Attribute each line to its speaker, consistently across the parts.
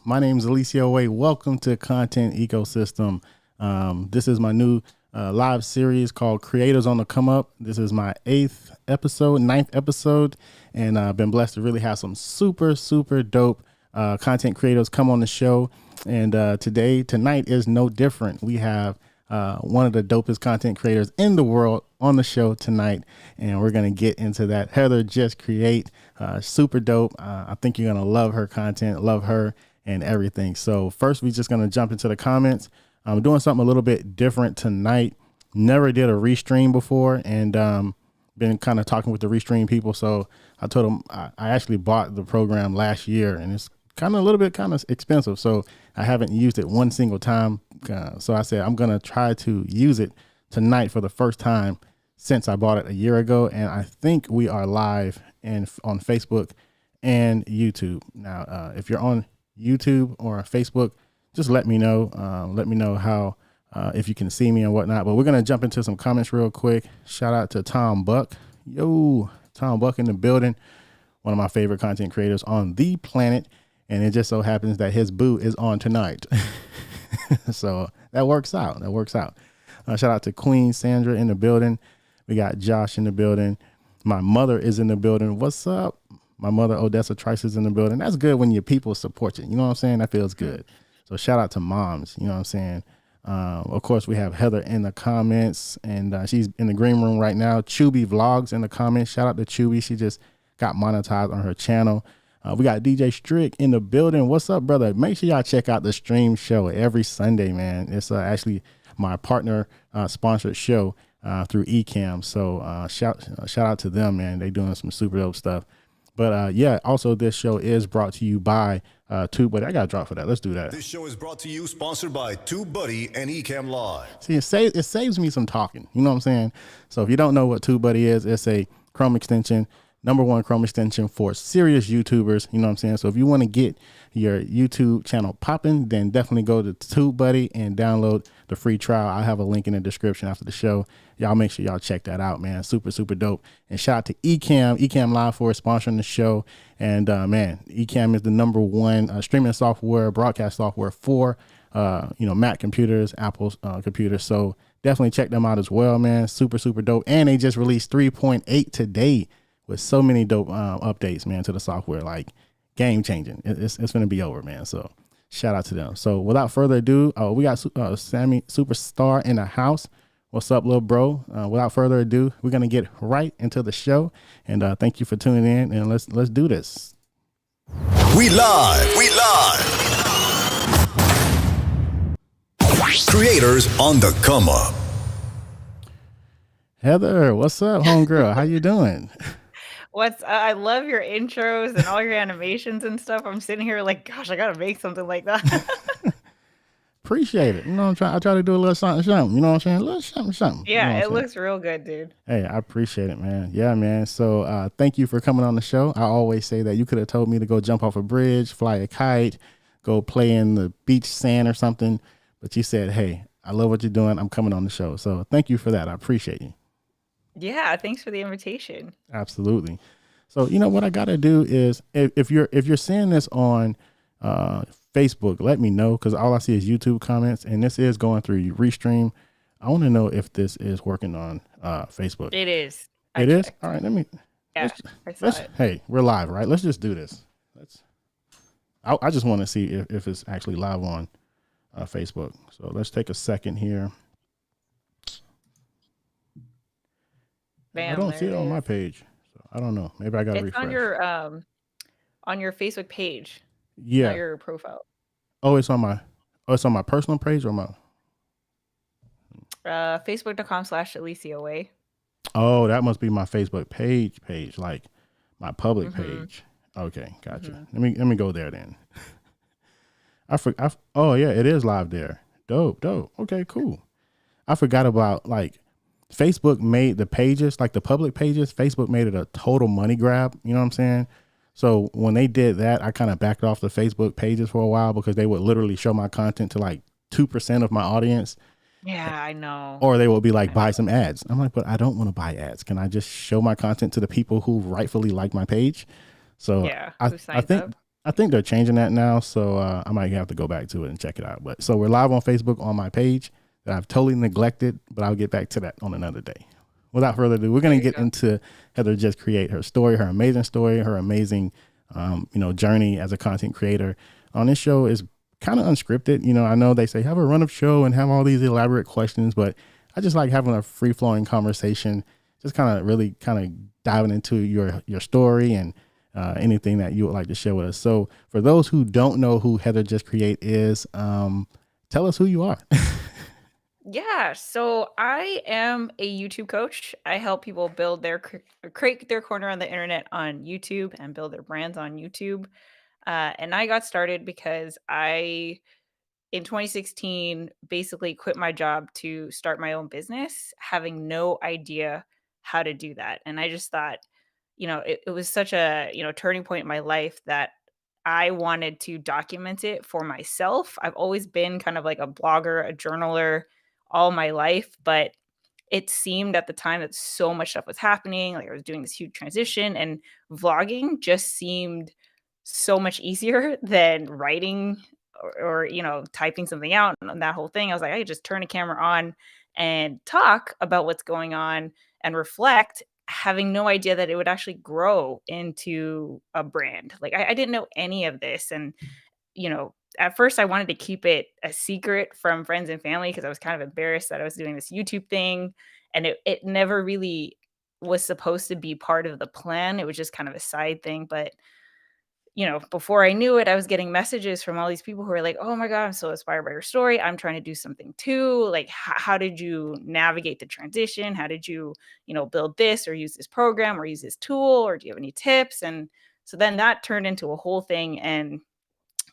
Speaker 1: My name is Eliseo. Welcome to Content Ecosystem. This is my new live series called Creators on the Come Up. This is my ninth episode, and I've been blessed to really have some super dope content creators come on the show. And tonight is no different. We have one of the dopest content creators in the world on the show tonight, and we're going to get into that. Heather Just Create, super dope. I think you're going to love her content, love her and everything. So first, we're just going to jump into the comments. I'm doing something a little bit different tonight. Never did a restream before, and been kind of talking with the restream people. So I told them I actually bought the program last year, and it's kind of a little bit kind of expensive. So I haven't used it one single time. So I said I'm going to try to use it tonight for the first time since I bought it a year ago. And I think we are live on Facebook and YouTube. Now, if you're on YouTube or Facebook, just let me know. Let me know how, if you can see me and whatnot. But we're going to jump into some comments real quick. Shout out to Tom Buck. Yo, Tom Buck in the building. One of my favorite content creators on the planet. And it just so happens that his boo is on tonight. So that works out. Shout out to Queen Sandra in the building. We got Josh in the building. My mother is in the building. What's up? My mother, Odessa Trice, is in the building. That's good when your people support you. You know what I'm saying? That feels good. So shout out to moms. You know what I'm saying? Of course, we have Heather in the comments, and she's in the green room right now. Chubby Vlogs in the comments. Shout out to Chubby. She just got monetized on her channel. We got DJ Strick in the building. What's up, brother? Make sure y'all check out the stream show every Sunday, man. It's actually my partner sponsored show through Ecamm. So shout out to them, man. They doing some super dope stuff. But also this show is brought to you by TubeBuddy. I got to drop for that. Let's do that.
Speaker 2: This show is brought to you, sponsored by TubeBuddy and Ecamm Live.
Speaker 1: See, it saves me some talking. You know what I'm saying? So if you don't know what TubeBuddy is, it's a Chrome extension. #1 Chrome extension for serious YouTubers. You know what I'm saying? So if you want to get your YouTube channel popping, then definitely go to TubeBuddy and download the free trial. I have a link in the description after the show. Y'all make sure y'all check that out, man. Super dope. And shout out to Ecamm Live for sponsoring the show. And man, Ecamm is the #1 streaming software, broadcast software for Mac computers, Apple computers. So definitely check them out as well, man. Super dope. And they just released 3.8 today. With so many dope updates, man, to the software, like game changing. It's going to be over, man. So shout out to them. So without further ado, we got Sammy Superstar in the house. What's up, little bro? Without further ado, we're going to get right into the show. And thank you for tuning in. And let's do this.
Speaker 2: We live. Creators on the come up.
Speaker 1: Heather, what's up, homegirl? How you doing?
Speaker 3: I love your intros and all your animations and stuff. I'm sitting here like, gosh, I gotta make something like that.
Speaker 1: Appreciate it. You know, I try to do a little something. You know what I'm saying? A little something.
Speaker 3: Yeah,
Speaker 1: you know
Speaker 3: it looks real good, dude.
Speaker 1: Hey, I appreciate it, man. Yeah, man. So thank you for coming on the show. I always say that you could have told me to go jump off a bridge, fly a kite, go play in the beach sand or something. But you said, hey, I love what you're doing. I'm coming on the show. So thank you for that. I appreciate you.
Speaker 3: Yeah, thanks for the invitation.
Speaker 1: Absolutely. So you know what I gotta do is if you're seeing this on Facebook, let me know, because all I see is YouTube comments, and this is going through Restream. I want to know if this is working on Facebook.
Speaker 3: It is.
Speaker 1: It is? All right, let me.
Speaker 3: Yeah, I saw it.
Speaker 1: Hey, we're live, right? Let's just do this. I just want to see if it's actually live on Facebook. So let's take a second here.
Speaker 3: Bam,
Speaker 1: I don't see it on my page, so I don't know. Maybe I gotta refresh.
Speaker 3: It's on your Facebook page.
Speaker 1: Yeah.
Speaker 3: Not your profile.
Speaker 1: Oh, it's on my personal page or my
Speaker 3: Facebook.com/EliseoA.
Speaker 1: Oh, that must be my Facebook page, like my public page. Okay, gotcha. Let me go there then. Oh yeah, it is live there. Dope. Okay, cool. I forgot about, like, Facebook made the pages, like the public pages, Facebook made it a total money grab. You know what I'm saying? So when they did that, I kind of backed off the Facebook pages for a while, because they would literally show my content to like 2% of my audience.
Speaker 3: Yeah, I know.
Speaker 1: Or they will be like, buy some ads. I'm like, but I don't want to buy ads. Can I just show my content to the people who rightfully like my page? So
Speaker 3: Yeah,
Speaker 1: I
Speaker 3: who signs
Speaker 1: think
Speaker 3: up?
Speaker 1: I think they're changing that now, so I might have to go back to it and check it out. But so we're live on Facebook on my page that I've totally neglected, but I'll get back to that on another day. Without further ado, we're
Speaker 3: There
Speaker 1: going to
Speaker 3: you
Speaker 1: get
Speaker 3: go.
Speaker 1: into Heather Just Create, her story, her amazing, journey as a content creator. On this show is kind of unscripted. I know they say have a run of show and have all these elaborate questions, but I just like having a free flowing conversation, just kind of really kind of diving into your story and anything that you would like to share with us. So for those who don't know who Heather Just Create is, tell us who you are.
Speaker 3: Yeah, so I am a YouTube coach. I help people build create their corner on the internet on YouTube and build their brands on YouTube. And I got started because I in 2016 basically quit my job to start my own business, having no idea how to do that. And I just thought, it was such a, turning point in my life that I wanted to document it for myself. I've always been kind of like a blogger, a journaler all my life, but it seemed at the time that so much stuff was happening. Like I was doing this huge transition, and vlogging just seemed so much easier than writing or typing something out and that whole thing. I was like, I could just turn a camera on and talk about what's going on and reflect, having no idea that it would actually grow into a brand. Like I didn't know any of this. And at first I wanted to keep it a secret from friends and family because I was kind of embarrassed that I was doing this YouTube thing. And it never really was supposed to be part of the plan. It was just kind of a side thing. But before I knew it, I was getting messages from all these people who were like, "Oh my God, I'm so inspired by your story. I'm trying to do something too. Like, how did you navigate the transition? How did you build this or use this program or use this tool? Or do you have any tips?" And so then that turned into a whole thing. And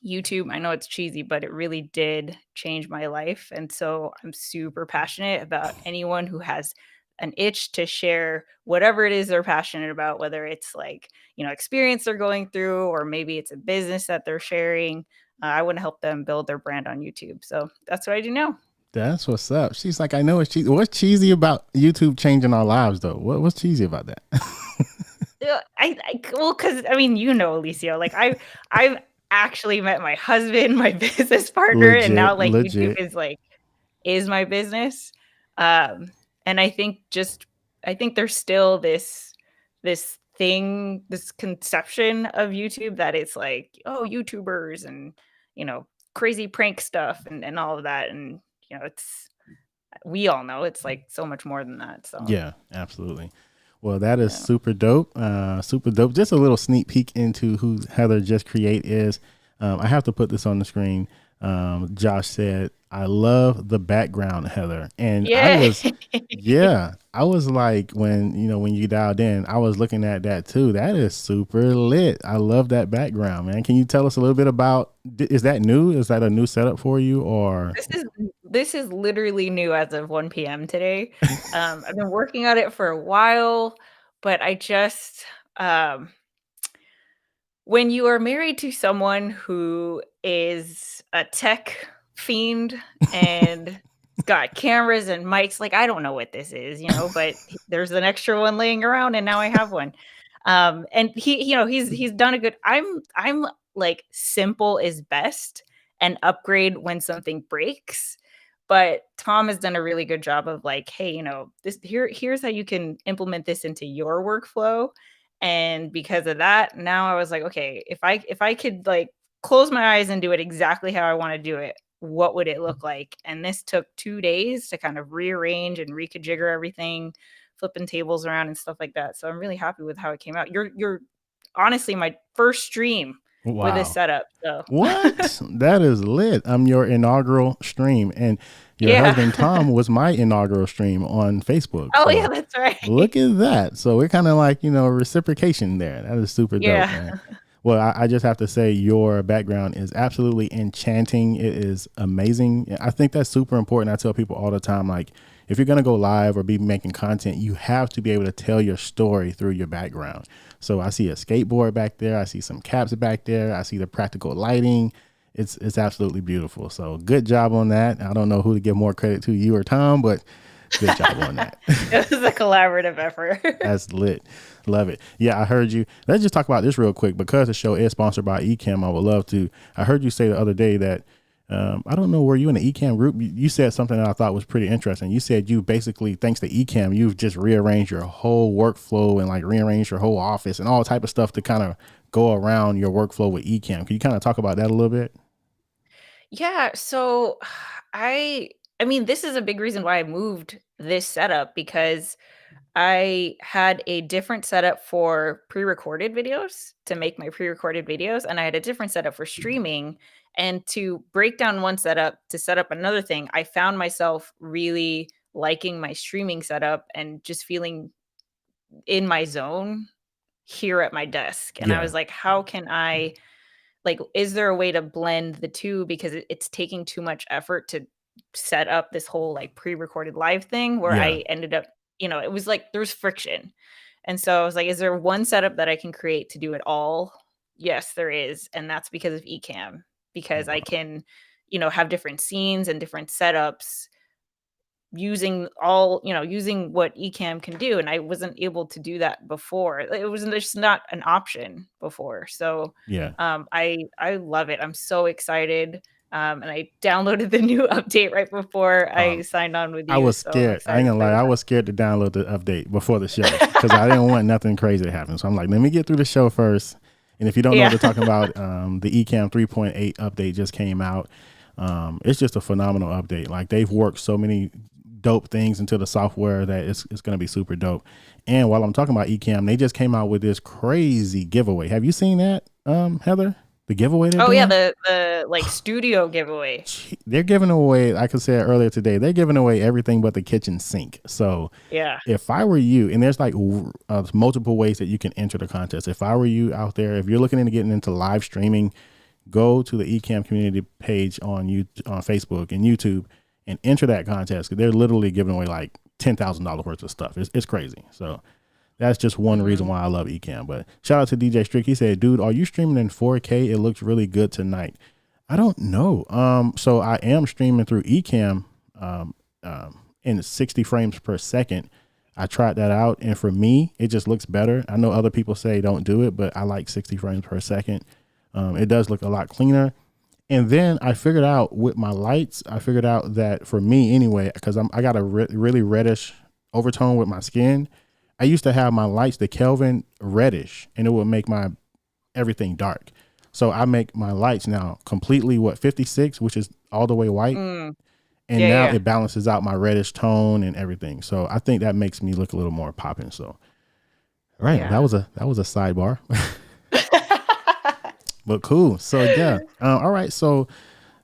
Speaker 3: YouTube, I know it's cheesy, but it really did change my life. And so I'm super passionate about anyone who has an itch to share whatever it is they're passionate about, whether it's like, experience they're going through, or maybe it's a business that they're sharing. I want to help them build their brand on YouTube. So that's what I do now.
Speaker 1: That's what's up. She's like, I know it's cheesy. What's cheesy about YouTube changing our lives, though? What's cheesy about that?
Speaker 3: Well, because I mean, Eliseo, like I've actually met my husband, my business partner, and now like YouTube
Speaker 1: Legit.
Speaker 3: is my business. Um, and I think there's still this conception of YouTube that it's like, oh, YouTubers and crazy prank stuff and all of that. And it's we all know it's like so much more than that. So
Speaker 1: Yeah, absolutely. Well, that is
Speaker 3: yeah.
Speaker 1: super dope. Super dope. Just a little sneak peek into who Heather Just Create is. I have to put this on the screen. Josh said, I love the background, Heather. And
Speaker 3: Yeah.
Speaker 1: I was like, when you dialed in, I was looking at that too. That is super lit. I love that background, man. Can you tell us a little bit about, is that new? Is that a new setup for you or?
Speaker 3: This is literally new as of 1 PM today. I've been working on it for a while, but I just when you are married to someone who is a tech fiend and it's got cameras and mics, like I don't know what this is, but there's an extra one laying around and now I have one. And he's done a good I'm like simple is best and upgrade when something breaks. But Tom has done a really good job of like, hey, here's how you can implement this into your workflow. And because of that, now I was like, okay, if I could like close my eyes and do it exactly how I want to do it, what would it look like? And this took 2 days to kind of rearrange and reconfigure everything, flipping tables around and stuff like that. So I'm really happy with how it came out. You're honestly my first stream with this
Speaker 1: Wow.
Speaker 3: setup. So
Speaker 1: What? That is lit. I'm your inaugural stream. And your
Speaker 3: yeah.
Speaker 1: husband, Tom, was my inaugural stream on Facebook.
Speaker 3: Oh yeah,
Speaker 1: So
Speaker 3: that's right.
Speaker 1: look at that. So we're kind of like, reciprocation there. That is super dope,
Speaker 3: Yeah.
Speaker 1: man. Well, I just have to say your background is absolutely enchanting. It is amazing. I think that's super important. I tell people all the time, like, if you're going to go live or be making content, you have to be able to tell your story through your background. So I see a skateboard back there. I see some caps back there. I see the practical lighting. It's absolutely beautiful. So good job on that. I don't know who to give more credit to, you or Tom, but Good job on that.
Speaker 3: It was a collaborative effort.
Speaker 1: That's lit. Love it. Yeah, I heard you. Let's just talk about this real quick because the show is sponsored by Ecamm. I would love to. I heard you say the other day that I don't know, were you in the Ecamm group? You said something that I thought was pretty interesting. You said you basically, thanks to Ecamm, you've just rearranged your whole workflow and like rearranged your whole office and all type of stuff to kind of go around your workflow with Ecamm. Can you kind of talk about that a little bit?
Speaker 3: Yeah, so I I mean, this is a big reason why I moved this setup because I had a different setup for pre-recorded videos to make my pre-recorded videos, and I had a different setup for streaming. And to break down one setup to set up another thing, I found myself really liking my streaming setup and just feeling in my zone here at my desk. And I
Speaker 1: Yeah.
Speaker 3: was like, how can I like, is there a way to blend the 2 because it's taking too much effort to set up this whole, like, pre-recorded live thing where
Speaker 1: Yeah.
Speaker 3: I ended up it was like there was friction. And so I was like, "Is there one setup that I can create to do it all?" Yes, there is, and that's because of Ecamm, because I
Speaker 1: Wow.
Speaker 3: can, have different scenes and different setups using what Ecamm can do, and I wasn't able to do that before. It was just not an option before. So,
Speaker 1: Yeah.
Speaker 3: I love it. I'm so excited, and I downloaded the new update right before I
Speaker 1: Um,
Speaker 3: signed on with
Speaker 1: I
Speaker 3: you,
Speaker 1: was
Speaker 3: so I'm
Speaker 1: scared. I ain't
Speaker 3: excited to
Speaker 1: gonna
Speaker 3: play
Speaker 1: lie.
Speaker 3: with
Speaker 1: I
Speaker 3: that.
Speaker 1: was scared to download the update before the show because I didn't want nothing crazy to happen. So I'm like, let me get through the show first. And if you don't know what
Speaker 3: Yeah.
Speaker 1: they're talking about, the Ecamm 3.8 update just came out. It's just a phenomenal update. Like they've worked so many dope things into the software that it's going to be super dope. And while I'm talking about Ecamm, they just came out with this crazy giveaway. Have you seen that, Heather? The giveaway they're
Speaker 3: Oh, yeah,
Speaker 1: doing?
Speaker 3: the, like, studio giveaway.
Speaker 1: They're giving away, like I said earlier today, they're giving away everything but the kitchen sink. So
Speaker 3: Yeah.
Speaker 1: if I were you, and there's like multiple ways that you can enter the contest. If I were you out there, if you're looking into getting into live streaming, go to the Ecamm community page on on Facebook and YouTube and enter that contest because they're literally giving away like $10,000 worth of stuff. It's crazy. So that's just one reason
Speaker 3: Mhm.
Speaker 1: why I love Ecamm. But shout out to DJ Strick. He said, "Dude, are you streaming in 4K? It looks really good tonight." I don't know. So I am streaming through Ecamm in 60 frames per second. I tried that out, and for me, it just looks better. I know other people say don't do it, but I like 60 frames per second. It does look a lot cleaner. And then I figured out with my lights, I figured out that for me anyway, because I got a really reddish overtone with my skin. I used to have my lights, the Kelvin reddish, and it would make my everything dark. So I make my lights now completely 56, which is all the way white.
Speaker 3: Mm.
Speaker 1: And
Speaker 3: Yeah,
Speaker 1: now
Speaker 3: yeah.
Speaker 1: it balances out my reddish tone and everything. So I think that makes me look a little more popping. So all right,
Speaker 3: Yeah.
Speaker 1: that was a sidebar. But cool. So yeah. All right. So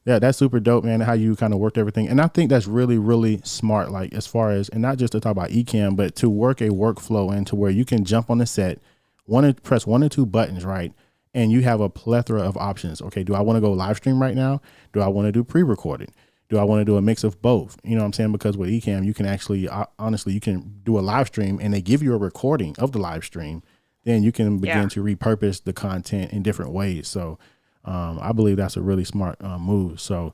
Speaker 1: yeah, that's super dope, man. How you kind of worked everything, and I think that's really, really smart. Like as far as, and not just to talk about Ecamm, but to work a workflow into where you can jump on the set, press one or two buttons, right, and you have a plethora of options. Okay, do I want to go live stream right now? Do I want to do pre-recorded? Do I want to do a mix of both? You know what I'm saying? Because with Ecamm, you can actually, honestly, you can do a live stream, and they give you a recording of the live stream. Then you can
Speaker 3: Yeah.
Speaker 1: begin to repurpose the content in different ways. So I believe that's a really smart move. So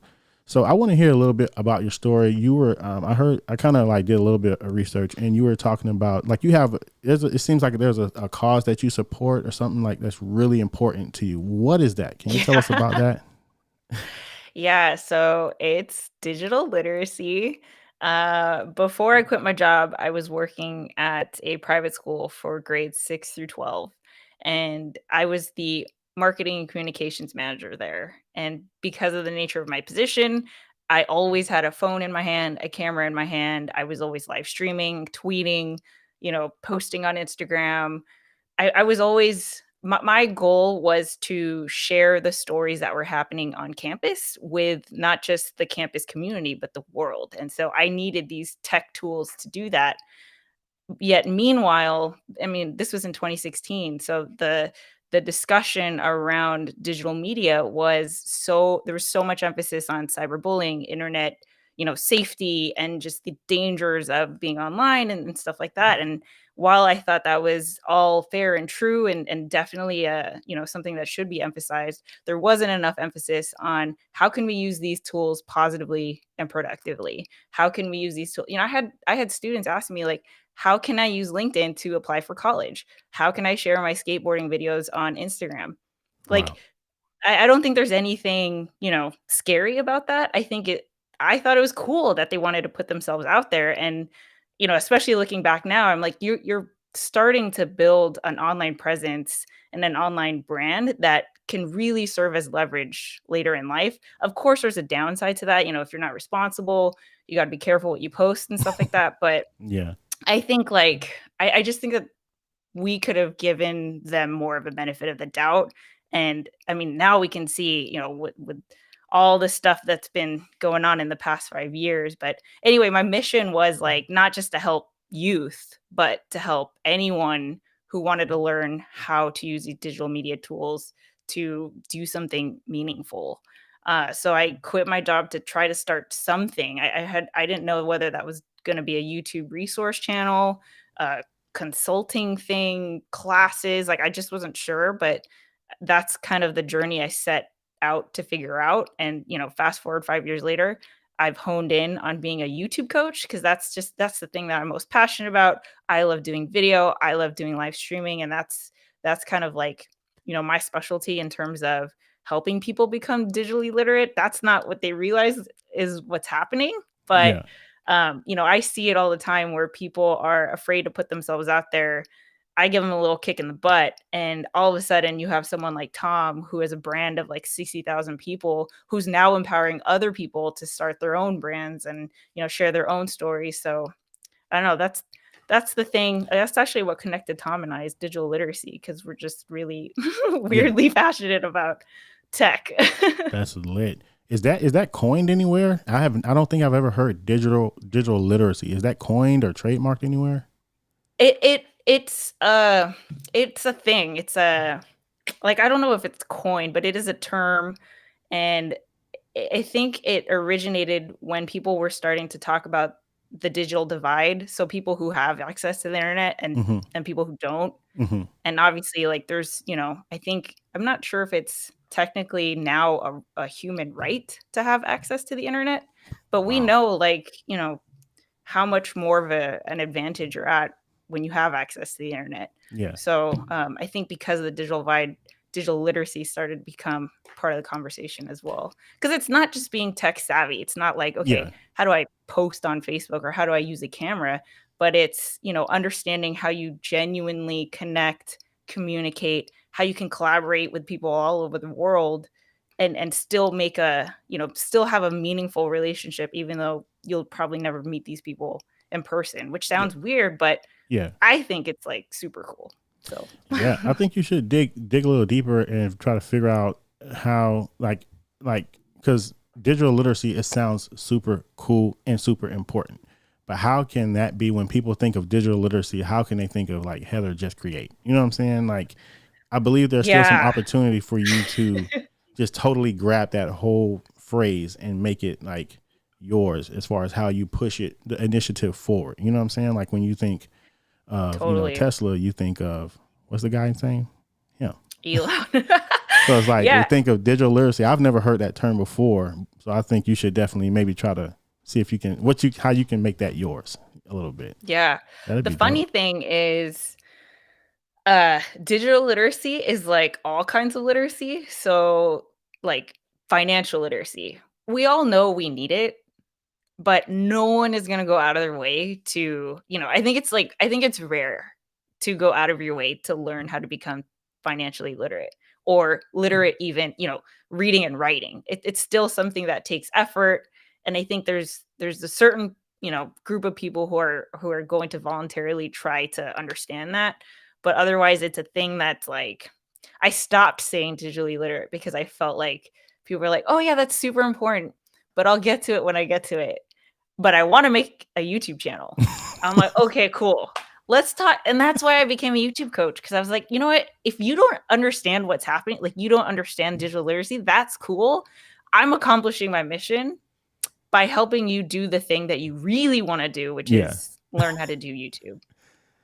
Speaker 1: I want to hear a little bit about your story. You were, I kind of like did a little bit of research, and you were talking about like you have. It seems like there's a cause that you support or something like that's really important to you. What is that? Can you tell us about
Speaker 3: Yeah.
Speaker 1: that?
Speaker 3: Yeah, so it's digital literacy. Before I quit my job, I was working at a private school for grades 6 through 12, and I was the marketing and communications manager there. And because of the nature of my position, I always had a phone in my hand, a camera in my hand. I was always live streaming, tweeting, posting on Instagram. I was always my goal was to share the stories that were happening on campus with not just the campus community, but the world. And so I needed these tech tools to do that. Yet meanwhile, I mean, this was in 2016. So the discussion around digital media was there was so much emphasis on cyberbullying, internet, safety and just the dangers of being online and stuff like that. And while I thought that was all fair and true and definitely something that should be emphasized, there wasn't enough emphasis on how can we use these tools positively and productively. How can we use these tools? I had students asking me like, how can I use LinkedIn to apply for college? How can I share my skateboarding videos on Instagram? Like,
Speaker 1: Wow.
Speaker 3: I don't think there's anything, scary about that. I thought it was cool that they wanted to put themselves out there. And, especially looking back now, I'm like, you're starting to build an online presence and an online brand that can really serve as leverage later in life. Of course, there's a downside to that. If you're not responsible, you got to be careful what you post and stuff like that. But
Speaker 1: Yeah.
Speaker 3: I think I just think that we could have given them more of a benefit of the doubt. And I mean, now we can see, with all the stuff that's been going on in the past 5 years. But anyway, my mission was like not just to help youth, but to help anyone who wanted to learn how to use these digital media tools to do something meaningful. So I quit my job to try to start something. I didn't know whether that was going to be a YouTube resource channel, consulting thing, classes, like I just wasn't sure, but that's kind of the journey I set out to figure out. And, fast forward 5 years later, I've honed in on being a YouTube coach because that's the thing that I'm most passionate about. I love doing video, I love doing live streaming, and that's kind of like, my specialty in terms of helping people become digitally literate. That's not what they realize is what's happening, but
Speaker 1: Yeah.
Speaker 3: I see it all the time where people are afraid to put themselves out there. I give them a little kick in the butt, and all of a sudden, you have someone like Tom who has a brand of like 60,000 people who's now empowering other people to start their own brands and share their own stories. So I don't know. That's the thing. That's actually what connected Tom and I is digital literacy because we're just really
Speaker 1: Yeah.
Speaker 3: weirdly passionate about tech.
Speaker 1: That's lit. Is that coined anywhere? I don't think I've ever heard digital literacy. Is that coined or trademarked anywhere?
Speaker 3: It's a thing. It's a like I don't know if it's coined, but it is a term, and I think it originated when people were starting to talk about the digital divide. So people who have access to the internet
Speaker 1: Hmm.
Speaker 3: and people who don't.
Speaker 1: Hmm.
Speaker 3: And obviously, like there's, I think I'm not sure if it's technically now a human right to have access to the internet, but we
Speaker 1: Wow.
Speaker 3: know like, how much more of an advantage you're at when you have access to the internet.
Speaker 1: Yeah.
Speaker 3: So I think because of the digital divide, digital literacy started to become part of the conversation as well. Because it's not just being tech savvy. It's not like, okay,
Speaker 1: Yeah.
Speaker 3: how do I post on Facebook or how do I use a camera? But it's, understanding how you genuinely connect, communicate, how you can collaborate with people all over the world and still make still have a meaningful relationship, even though you'll probably never meet these people in person, which
Speaker 1: Yeah.
Speaker 3: sounds weird, but
Speaker 1: Yeah.
Speaker 3: I think it's like super cool. So
Speaker 1: Yeah. I think you should dig a little deeper and try to figure out how like because digital literacy, it sounds super cool and super important. But how can that be when people think of digital literacy? How can they think of like Heather just create? You know what I'm saying? Like I believe there's still some
Speaker 3: yeah,
Speaker 1: opportunity for you to just totally grab that whole phrase and make it like yours as far as how you push it, the initiative forward. You know what I'm saying? Like when you think of,
Speaker 3: totally.
Speaker 1: Tesla, you think of what's the guy's name? Yeah.
Speaker 3: Elon.
Speaker 1: So it's like we
Speaker 3: Yeah,
Speaker 1: think of digital literacy. I've never heard that term before. So I think you should definitely maybe try to see if you can how you can make that yours a little bit.
Speaker 3: yeah.
Speaker 1: That'd
Speaker 3: The
Speaker 1: be
Speaker 3: funny
Speaker 1: dope.
Speaker 3: thing is digital literacy is like all kinds of literacy. So like financial literacy. We all know we need it, but no one is gonna go out of their way to, I think it's rare to go out of your way to learn how to become financially literate or literate even, reading and writing. It's still something that takes effort. And I think there's a certain, group of people who are going to voluntarily try to understand that. But otherwise it's a thing that's like I stopped saying digitally literate because I felt like people were like, oh yeah, that's super important, but I'll get to it when I get to it, but I wanna make a YouTube channel. I'm like, "Okay, cool. Let's talk." And that's why I became a YouTube coach because I was like, "You know what? If you don't understand what's happening, like, you don't understand digital literacy, that's cool. I'm accomplishing my mission by helping you do the thing that you really wanna do, which
Speaker 1: Yeah.
Speaker 3: is learn how to do YouTube."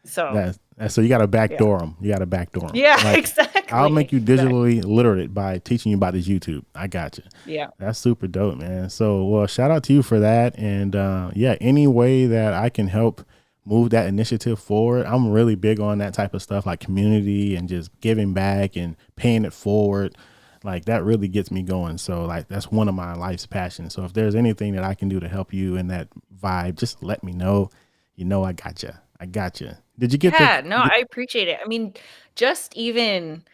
Speaker 3: So
Speaker 1: So you got to
Speaker 3: yeah.
Speaker 1: backdoor them. You got to backdoor them.
Speaker 3: Yeah,
Speaker 1: Like I'll make
Speaker 3: exactly.
Speaker 1: you
Speaker 3: Exactly.
Speaker 1: digitally literate by teaching you about this YouTube. I got you.
Speaker 3: Yeah.
Speaker 1: That's super dope, man. So, well, shout out to you for that. And yeah, any way that I can help move that initiative forward, I'm really big on that type of stuff, like community and just giving back and paying it forward. Like that really gets me going. So, like, that's one of my life's passions. So, if there's anything that I can do to help you in that vibe, just let me know. You know, I got you. I got you. Did you get the?
Speaker 3: Yeah, no, I appreciate it. I mean, just even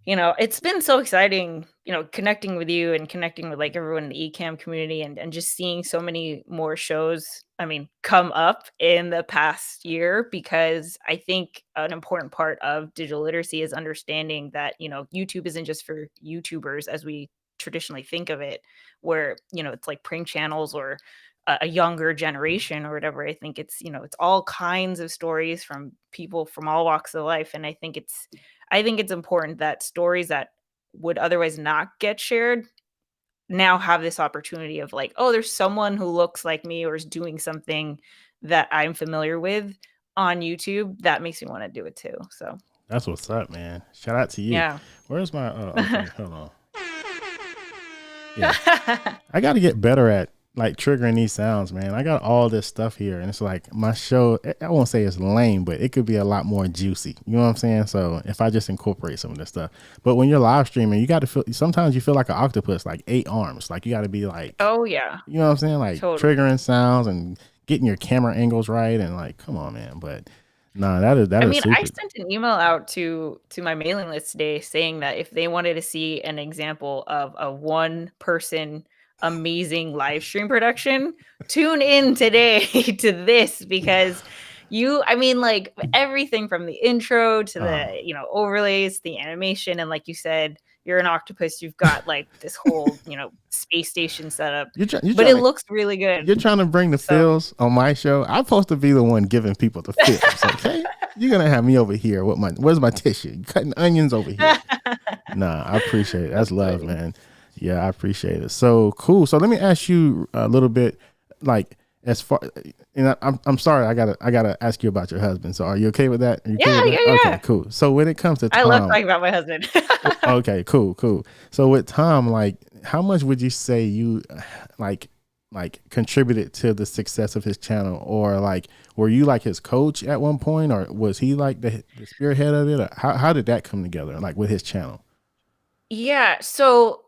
Speaker 3: it's been so exciting, connecting with you and connecting with like everyone in the Ecamm community and just seeing so many more shows, I mean, come up in the past year because I think an important part of digital literacy is understanding that, YouTube isn't just for YouTubers as we traditionally think of it, where, it's like prank channels or a younger generation or whatever. I think it's all kinds of stories from people from all walks of life. And I think it's important that stories that would otherwise not get shared now have this opportunity of like, oh, there's someone who looks like me or is doing something that I'm familiar with on YouTube. That makes me want to do it too. So,
Speaker 1: That's what's up, man. Shout out to you.
Speaker 3: yeah.
Speaker 1: Where's my? Okay, hold on. Yeah, I got to get better at like triggering these sounds, man. I got all this stuff here, and it's like my show. I won't say it's lame, but it could be a lot more juicy. You know what I'm saying? So if I just incorporate some of this stuff, but when you're live streaming, you got to feel. Sometimes you feel like an octopus, like 8 arms. Like you got to be like,
Speaker 3: Oh, yeah.
Speaker 1: you know what I'm saying? Like
Speaker 3: Totally.
Speaker 1: triggering sounds and getting your camera angles right, and like, come on, man. But no, that
Speaker 3: I
Speaker 1: is
Speaker 3: mean, I
Speaker 1: super.
Speaker 3: sent an email out to my mailing list today saying that if they wanted to see an example of a one person amazing live stream production, tune in today to this because I mean, like everything from the intro to
Speaker 1: Uh,
Speaker 3: the, overlays, the animation, and like you said, you're an octopus, you've got like this whole, space station setup,
Speaker 1: you're
Speaker 3: but
Speaker 1: trying
Speaker 3: it
Speaker 1: to
Speaker 3: looks really good.
Speaker 1: You're trying to bring the
Speaker 3: So
Speaker 1: feels on my show. I'm supposed to be the one giving people the feels. Okay, you're gonna have me over here with where's my tissue? You cutting onions over here. Nah, I appreciate it. That's
Speaker 3: that's
Speaker 1: love,
Speaker 3: funny.
Speaker 1: man. Yeah, I appreciate it. So cool. So let me ask you a little bit, like as far. And I'm sorry. I gotta ask you about your husband. So are you okay with that? Are you cool with
Speaker 3: Yeah,
Speaker 1: that?
Speaker 3: yeah,
Speaker 1: Okay,
Speaker 3: yeah.
Speaker 1: cool. So when it comes to
Speaker 3: I love
Speaker 1: Tom,
Speaker 3: talking about my husband.
Speaker 1: okay, cool. So with Tom, like, how much would you say you like contributed to the success of his channel, or like were you like his coach at one point, or was he like the spearhead of it? Or how did that come together, like with his channel?
Speaker 3: Yeah, so,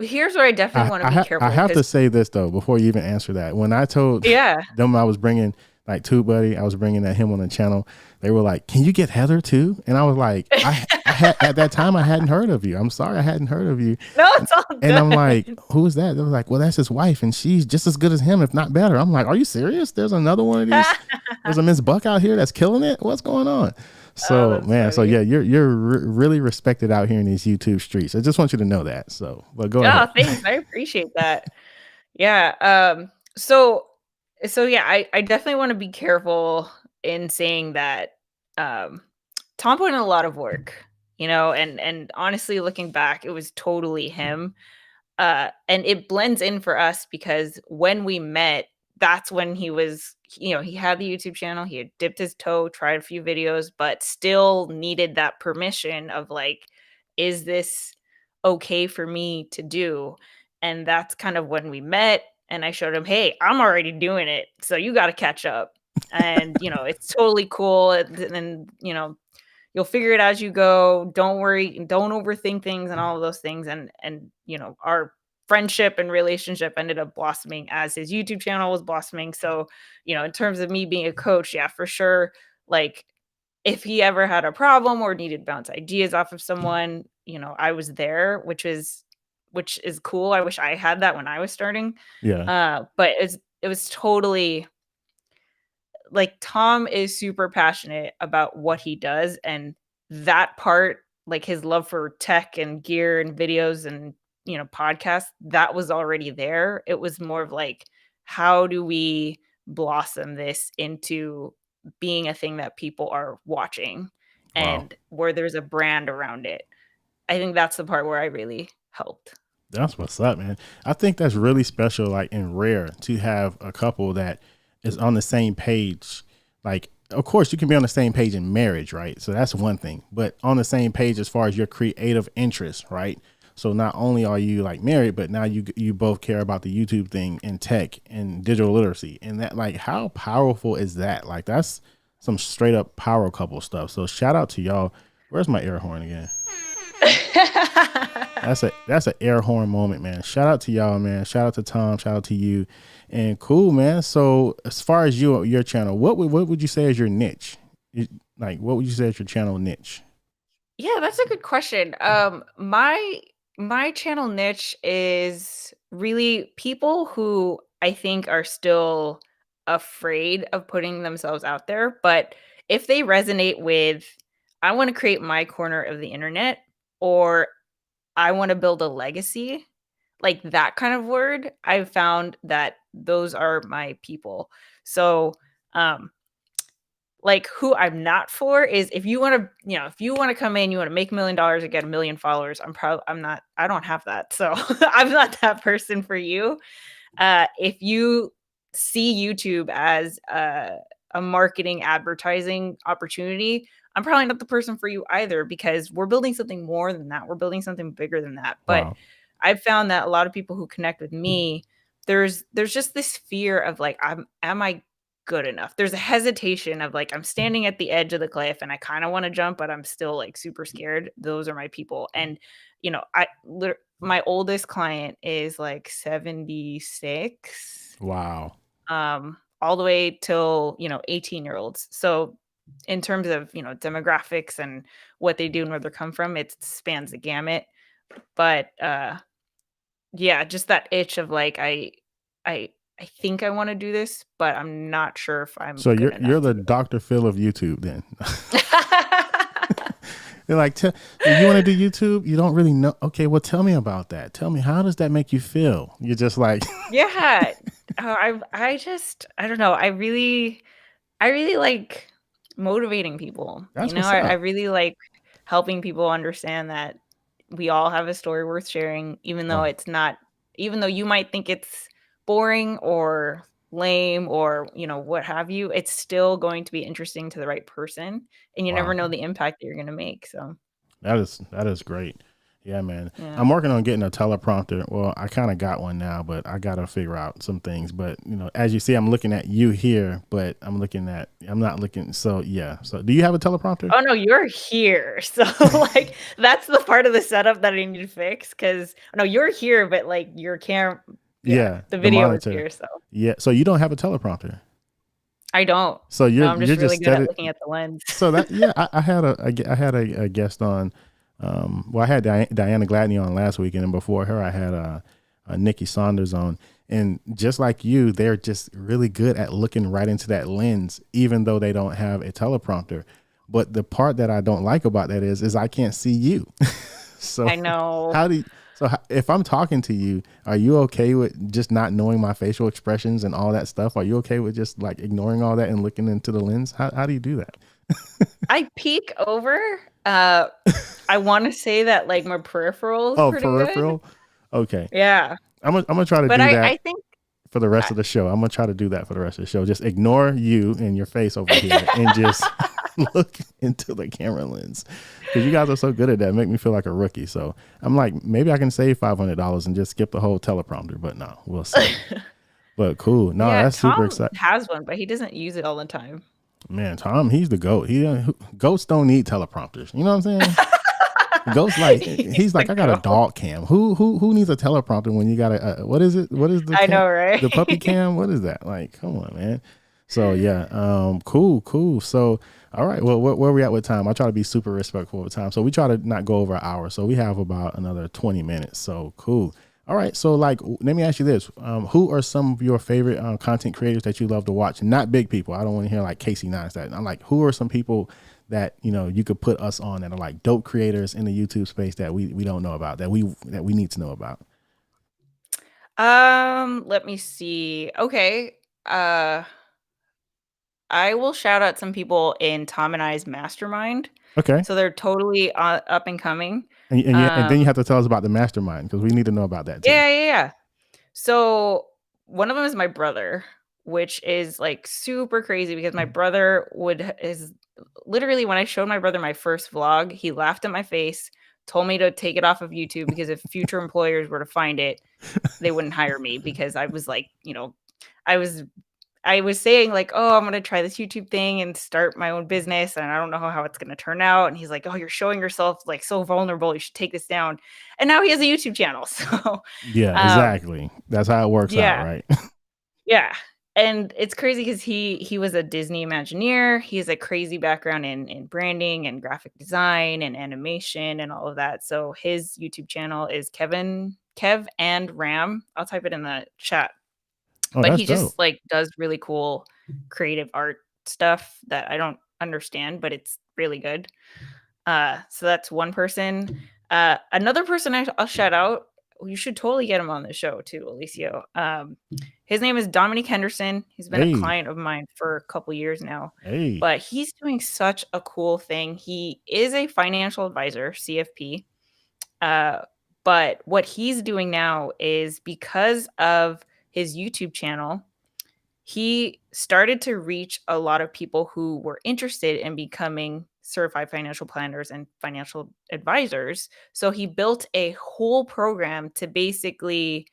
Speaker 3: here's where I definitely wanna be
Speaker 1: I
Speaker 3: careful
Speaker 1: have to
Speaker 3: because
Speaker 1: say this though before you even answer that. When I told
Speaker 3: yeah.
Speaker 1: them I was bringing like Tube Buddy, I was bringing that him on the channel. They were like, "Can you get Heather too?" And I was like, I had at that time I hadn't heard of you. I'm sorry, I hadn't heard of you.
Speaker 3: No, it's all
Speaker 1: And I'm like,
Speaker 3: good.
Speaker 1: "Who is that?" They were like, "Well, that's his wife, and she's just as good as him, if not better." I'm like, "Are you serious? There's another one of these. There's a Miss Buck out here that's killing it. What's going on?"
Speaker 3: Oh,
Speaker 1: So
Speaker 3: that's
Speaker 1: man, so
Speaker 3: funny.
Speaker 1: yeah, you're really respected out here in these YouTube streets. I just want you to know that. So, but go
Speaker 3: Oh,
Speaker 1: ahead.
Speaker 3: thanks, I appreciate that. Yeah, so yeah, I definitely wanna be careful in saying that, um, Tom put in a lot of work, and honestly, looking back, it was totally him. And it blends in for us because when we met, that's when he had the YouTube channel, he had dipped his toe, tried a few videos, but still needed that permission of like, is this okay for me to do? And that's kind of when we met. And I showed him, hey, I'm already doing it. So you got to catch up. And, it's totally cool. And, you'll figure it as you go. Don't worry, don't overthink things and all of those things. And our friendship and relationship ended up blossoming as his YouTube channel was blossoming. So, in terms of me being a coach, yeah, for sure. Like if he ever had a problem or needed to bounce ideas off of someone, I was there, which is cool. I wish I had that when I was starting.
Speaker 1: Yeah.
Speaker 3: But it was totally like Tom is super passionate about what he does, and that part, like his love for tech and gear and videos and, podcasts, that was already there. It was more of like, how do we blossom this into being a thing that people are watching
Speaker 1: Wow.
Speaker 3: and where there's a brand around it? I think that's the part where I really helped.
Speaker 1: That's what's up, man. I think that's really special, like and rare to have a couple that is on the same page, like of course you can be on the same page in marriage, right? So that's one thing, but on the same page as far as your creative interests, right? So not only are you like married, but now you both care about the YouTube thing and tech and digital literacy, and that, like, how powerful is that? Like, that's some straight up power couple stuff. So shout out to y'all. Where's my air horn again? That's an air horn moment, man. Shout out to y'all, man. Shout out to Tom. Shout out to you. And cool, man. So as far as your channel, what would you say is your niche? Like, what would you say is your channel niche?
Speaker 3: Yeah, that's a good question. My channel niche is really people who I think are still afraid of putting themselves out there, but if they resonate with, I want to create my corner of the internet, or I want to build a legacy, like that kind of word, I've found that those are my people. So, um, like, who I'm not for is, if you wanna, if you wanna come in, you wanna make $1,000,000 and get 1,000,000 followers, I'm not, I don't have that. So, I'm not that person for you. If you see YouTube as a marketing advertising opportunity, I'm probably not the person for you either, because we're building something more than that. We're building something bigger than that. But
Speaker 1: Wow.
Speaker 3: I've found that a lot of people who connect with me, there's just this fear of like, am I good enough? There's a hesitation of like, I'm standing at the edge of the cliff and I kind of want to jump, but I'm still like super scared. Those are my people. And my oldest client is like 76,
Speaker 1: Wow.
Speaker 3: all the way till 18-year-olds. So in terms of demographics and what they do and where they come from, it spans the gamut. But yeah, just that itch of like, I I think I want to do this, but I'm not sure if I'm
Speaker 1: So
Speaker 3: good
Speaker 1: you're
Speaker 3: enough to
Speaker 1: the
Speaker 3: do
Speaker 1: Dr. Phil of YouTube then.
Speaker 3: it.
Speaker 1: They're like, you want to do YouTube? You don't really know. Okay, well, tell me about that. Tell me, how does that make you feel? You're just like,
Speaker 3: Yeah. I don't know. I really like motivating people.
Speaker 1: that's what's
Speaker 3: I
Speaker 1: up.
Speaker 3: really like helping people understand that we all have a story worth sharing, even though
Speaker 1: Oh,
Speaker 3: it's not, even though you might think it's boring or lame or, what have you, it's still going to be interesting to the right person. And you never
Speaker 1: wow.
Speaker 3: know the impact that you're going to make. So,
Speaker 1: That is great. Yeah, man.
Speaker 3: yeah.
Speaker 1: I'm working on getting a teleprompter. Well, I kind of got one now, but I got to figure out some things. But, as you see, I'm looking at you here, but I'm not looking. So, yeah. So, do you have a teleprompter?
Speaker 3: Oh, no, you're here. So, like, that's the part of the setup that I need to fix, 'cause no, you're here, but, like, your yeah,
Speaker 1: Yeah,
Speaker 3: the
Speaker 1: the
Speaker 3: video is
Speaker 1: monitor.
Speaker 3: here, so
Speaker 1: Yeah. So, you don't have a teleproprompter.
Speaker 3: I don't.
Speaker 1: So,
Speaker 3: No,
Speaker 1: you're
Speaker 3: I'm just
Speaker 1: you're
Speaker 3: really
Speaker 1: just
Speaker 3: good
Speaker 1: set
Speaker 3: at
Speaker 1: it.
Speaker 3: looking at the lens.
Speaker 1: So that, yeah, I had a guest on. Well, I had Diana Gladney on last week, and then before her, I had Nikki Saunders on. And just like you, they're just really good at looking right into that lens, even though they don't have a teleprompter. But the part that I don't like about that is I can't see you. So
Speaker 3: I know.
Speaker 1: how do you, if I'm talking to you, are you okay with just not knowing my facial expressions and all that stuff? Are you okay with just like ignoring all that and looking into the lens? How do you do that?
Speaker 3: I peek over. Uh, I wanna say that, like, my peripheral is
Speaker 1: Oh,
Speaker 3: pretty good.
Speaker 1: peripheral. Okay,
Speaker 3: Yeah,
Speaker 1: I'm gonna try to
Speaker 3: but
Speaker 1: do
Speaker 3: I
Speaker 1: that
Speaker 3: think
Speaker 1: for the rest
Speaker 3: I
Speaker 1: of the show. I'm gonna try to do that for the rest of the show. Just ignore you and your face over here, and just look into the camera lens, because you guys are so good at that. Make me feel like a rookie. So I'm like, maybe I can save $500 and just skip the whole teleprompter. But no, we'll see. But cool. No,
Speaker 3: Yeah,
Speaker 1: that's super
Speaker 3: Tom
Speaker 1: exciting.
Speaker 3: has one, but he doesn't use it all the time.
Speaker 1: Man, Tom, he's the GOAT. Ghosts don't need teleprompters. You know what I'm saying? Ghost, like,
Speaker 3: He's
Speaker 1: he's
Speaker 3: the
Speaker 1: like, I got a
Speaker 3: goat.
Speaker 1: dog cam. Who needs a teleprompter when you got what is it? What is the
Speaker 3: I
Speaker 1: cam?
Speaker 3: know, right?
Speaker 1: The puppy cam? What is that? Like, come on, man. So yeah, cool. So all right, well, where we at with time? I try to be super respectful of time. So we try to not go over an hour. So we have about another 20 minutes. So cool. All right, so like, let me ask you this: who are some of your favorite content creators that you love to watch? Not big people. I don't want to hear like Casey Neistat. I'm like, who are some people that you could put us on that are like dope creators in the YouTube space that we don't know about, that we need to know about?
Speaker 3: Let me see. Okay. Uh, I will shout out some people in Tom and I's mastermind.
Speaker 1: Okay,
Speaker 3: So they're totally up and coming.
Speaker 1: and then you
Speaker 3: Um,
Speaker 1: have to tell us about the mastermind, because we need to know about that too.
Speaker 3: yeah, yeah, yeah. So one of them is my brother. which is like super crazy because my brother is literally, when I showed my brother my first vlog, he laughed at my face, told me to take it off of YouTube because if future employers were to find it, they wouldn't hire me because I was like, I was I was saying like, "Oh, I'm gonna try this YouTube thing and start my own business, and I don't know how it's gonna turn out." And he's like, "Oh, you're showing yourself like so vulnerable. You should take this down." And now he has a YouTube channel. So,
Speaker 1: Yeah,
Speaker 3: um,
Speaker 1: exactly. That's how it works out,
Speaker 3: yeah,
Speaker 1: right?
Speaker 3: yeah. And it's crazy because he was a Disney Imagineer. He has a crazy background in branding and graphic design and animation and all of that. So his YouTube channel is Kev and Ram. I'll type it in the chat.
Speaker 1: Oh,
Speaker 3: But
Speaker 1: that's
Speaker 3: he
Speaker 1: dope.
Speaker 3: just, like, does really cool creative art stuff that I don't understand, but it's really good. So that's one person. Another person I'll shout out, you should totally get him on the show too, Eliseo. His name is Dominic Henderson. He's been a
Speaker 1: Hey,
Speaker 3: client of mine for a couple years now,
Speaker 1: hey.
Speaker 3: but he's doing such a cool thing. He is a financial advisor, CFP. Uh, but what he's doing now is because of his YouTube channel, he started to reach a lot of people who were interested in becoming certified financial planners and financial advisors. So he built a whole program to basically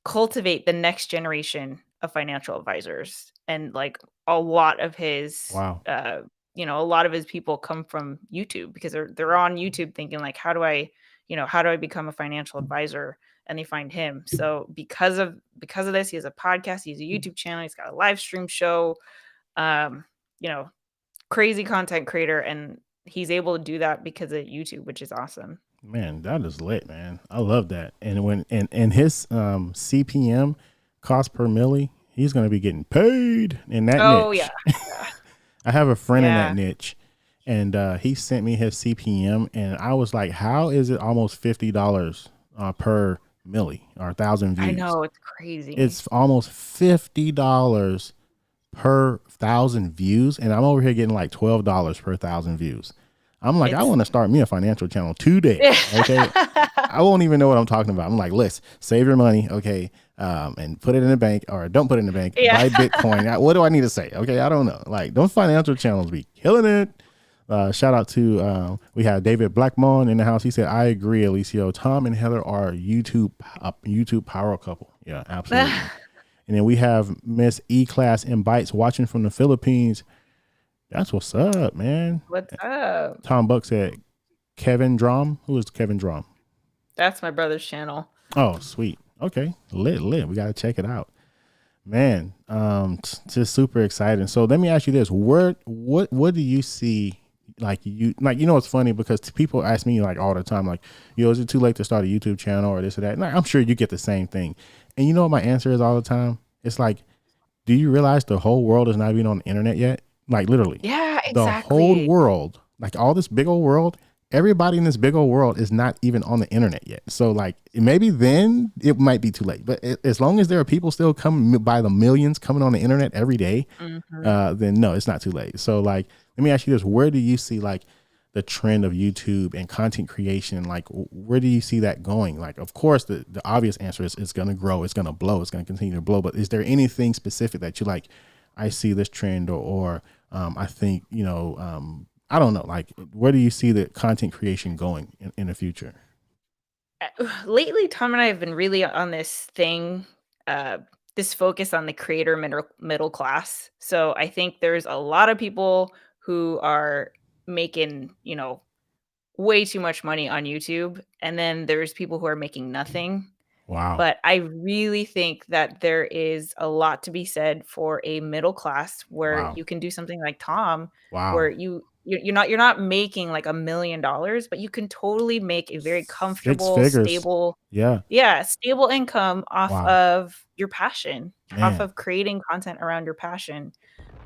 Speaker 3: cultivate the next generation of financial advisors. And like a lot of his
Speaker 1: Wow.
Speaker 3: a lot of his people come from YouTube because they're on YouTube thinking like how do I become a financial advisor, and they find him. So because of this, he has a podcast, he has a YouTube channel, he's got a live stream show, um you know crazy content creator, and he's able to do that because of YouTube, which is awesome.
Speaker 1: Man, that is lit, man. I love that. And when and his CPM cost per milli, he's gonna be getting paid in that
Speaker 3: Oh yeah.
Speaker 1: niche.
Speaker 3: Yeah.
Speaker 1: I have a friend in that
Speaker 3: Yeah.
Speaker 1: niche, and he sent me his CPM, and I was like, "How is it almost $50 per milli or 1,000
Speaker 3: I
Speaker 1: views?
Speaker 3: know, it's crazy.
Speaker 1: It's almost $50 per 1,000 views, and I'm over here getting like $12 per 1,000 views. I'm like, I
Speaker 3: It's
Speaker 1: want to start me a financial channel today. Okay, I won't even know what I'm talking about. I'm like, let's save your money, okay, and put it in the bank, or don't put it in the bank.
Speaker 3: Yeah.
Speaker 1: Buy Bitcoin. What do I need to say? Okay, I don't know. Like, those financial channels be killing it. Shout out to we have David Blackmon in the house. He said, "I agree, Eliseo. Tom and Heather are YouTube power couple." Yeah, absolutely. And then we have Miss E Class in Bites watching from the Philippines. That's what's up, man.
Speaker 3: What's up?
Speaker 1: Tom Buck said, Kevin Drum. Who is Kevin Drum?
Speaker 3: That's my brother's channel.
Speaker 1: Oh, sweet. Okay. Lit. We got to check it out. Man, just super exciting. So let me ask you this. What do you see, it's funny because people ask me like all the time, like, is it too late to start a YouTube channel or this or that? And I'm sure you get the same thing. And you know what my answer is all the time? It's like, do you realize the whole world is not even on the internet yet? Like, literally,
Speaker 3: Yeah,
Speaker 1: the whole
Speaker 3: exactly.
Speaker 1: world, like all this big old world, everybody in this big old world is not even on the internet yet. So like, maybe then it might be too late. But as long as there are people still coming by the millions coming on the internet every day,
Speaker 3: Mhm.
Speaker 1: then no, it's not too late. So like, let me ask you this: where do you see like the trend of YouTube and content creation? Like, where do you see that going? Like, of course, the obvious answer is it's going to grow, it's going to blow, it's going to continue to blow. But is there anything specific that you like? I see this trend, or I think I don't know. Like, where do you see the content creation going in the future?
Speaker 3: Lately, Tom and I have been really on uh, this focus on the creator middle class. So I think there's a lot of people who are making, way too much money on YouTube, and then there's people who are making nothing.
Speaker 1: Wow,
Speaker 3: But I really think that there is a lot to be said for a middle class where
Speaker 1: wow,
Speaker 3: you can do something like Tom, where
Speaker 1: wow.
Speaker 3: you're not making like $1 million, but you can totally make a very
Speaker 1: Six
Speaker 3: comfortable,
Speaker 1: figures.
Speaker 3: stable,
Speaker 1: Yeah,
Speaker 3: yeah, stable income off
Speaker 1: wow,
Speaker 3: of your passion, off
Speaker 1: man.
Speaker 3: of creating content around your passion.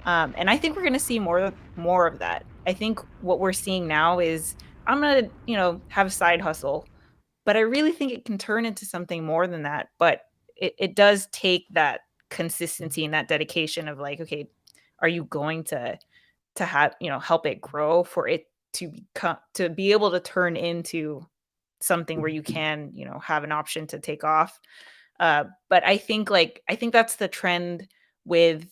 Speaker 3: And I think we're gonna see more of that. I think what we're seeing now is I'm gonna, have a side hustle, but I really think it can turn into something more than that. But it does take that consistency and that dedication of like, okay, are you going to have, help it grow for it to become to be able to turn into something where you can, have an option to take off. But I think that's the trend with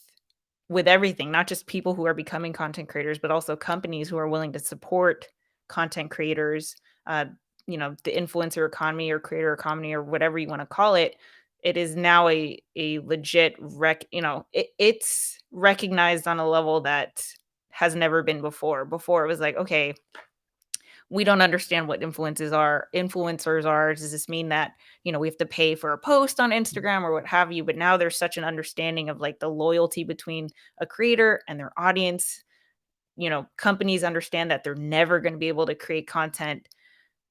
Speaker 3: everything, not just people who are becoming content creators, but also companies who are willing to support content creators, uh, the influencer economy or creator economy or whatever you want to call it. It is now a legit it's recognized on a level that has never been before. Before it was like, okay, we don't understand what influencers are. Does this mean that, we have to pay for a post on Instagram or what have you? But now there's such an understanding of like the loyalty between a creator and their audience. Companies understand that they're never going to be able to create content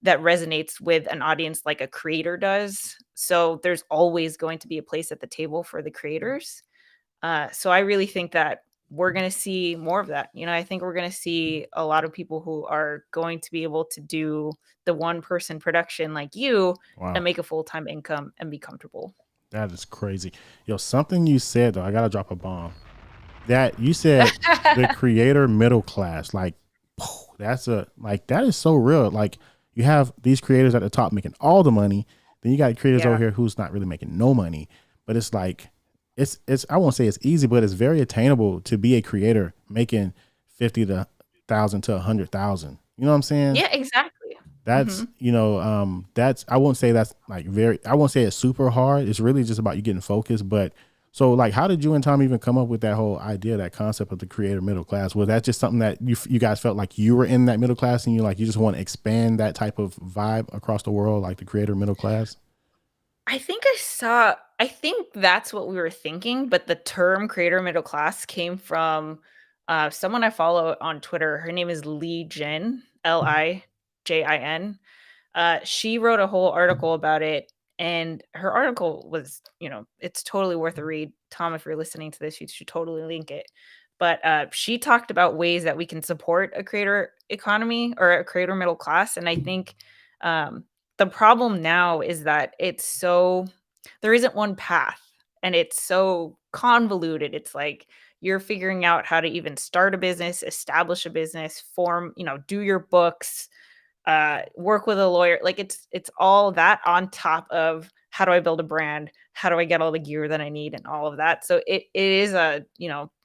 Speaker 3: that resonates with an audience like a creator does. So there's always going to be a place at the table for the creators. So I really think that we're going to see more of that. I think we're going to see a lot of people who are going to be able to do the one person production like you and
Speaker 1: Wow.
Speaker 3: make a full time income and be comfortable.
Speaker 1: That is crazy. Yo, something you said though, I gotta drop a bomb. That you said the creator middle class, like that's a like that is so real. Like you have these creators at the top making all the money, then you got creators over
Speaker 3: Yeah.
Speaker 1: here who's not really making no money. But it's like it's I won't say it's easy, but it's very attainable to be a creator making 50,000 to 100,000. You know what I'm saying?
Speaker 3: Yeah, exactly.
Speaker 1: That's
Speaker 3: Hmm.
Speaker 1: that's I won't say that's like I won't say it's super hard. It's really just about you getting focused. But so like how did you and Tom even come up with that whole idea, that concept of the creator middle class? Was that just something that you guys felt like you were in that middle class and you just want to expand that type of vibe across the world, like the creator middle class?
Speaker 3: I think that's what we were thinking, but the term creator middle class came from someone I follow on Twitter. Her name is Lee Jin, Lijin. She wrote a whole article about it, and her article was, it's totally worth a read. Tom, if you're listening to this, you should totally link it. But she talked about ways that we can support a creator economy or a creator middle class, and I think um, the problem now is that there isn't one path, and it's so convoluted. It's like you're figuring out how to even start a business, establish a business, do your books, work with a lawyer. Like it's all that on top of how do I build a brand? How do I get all the gear that I need and all of that? So it is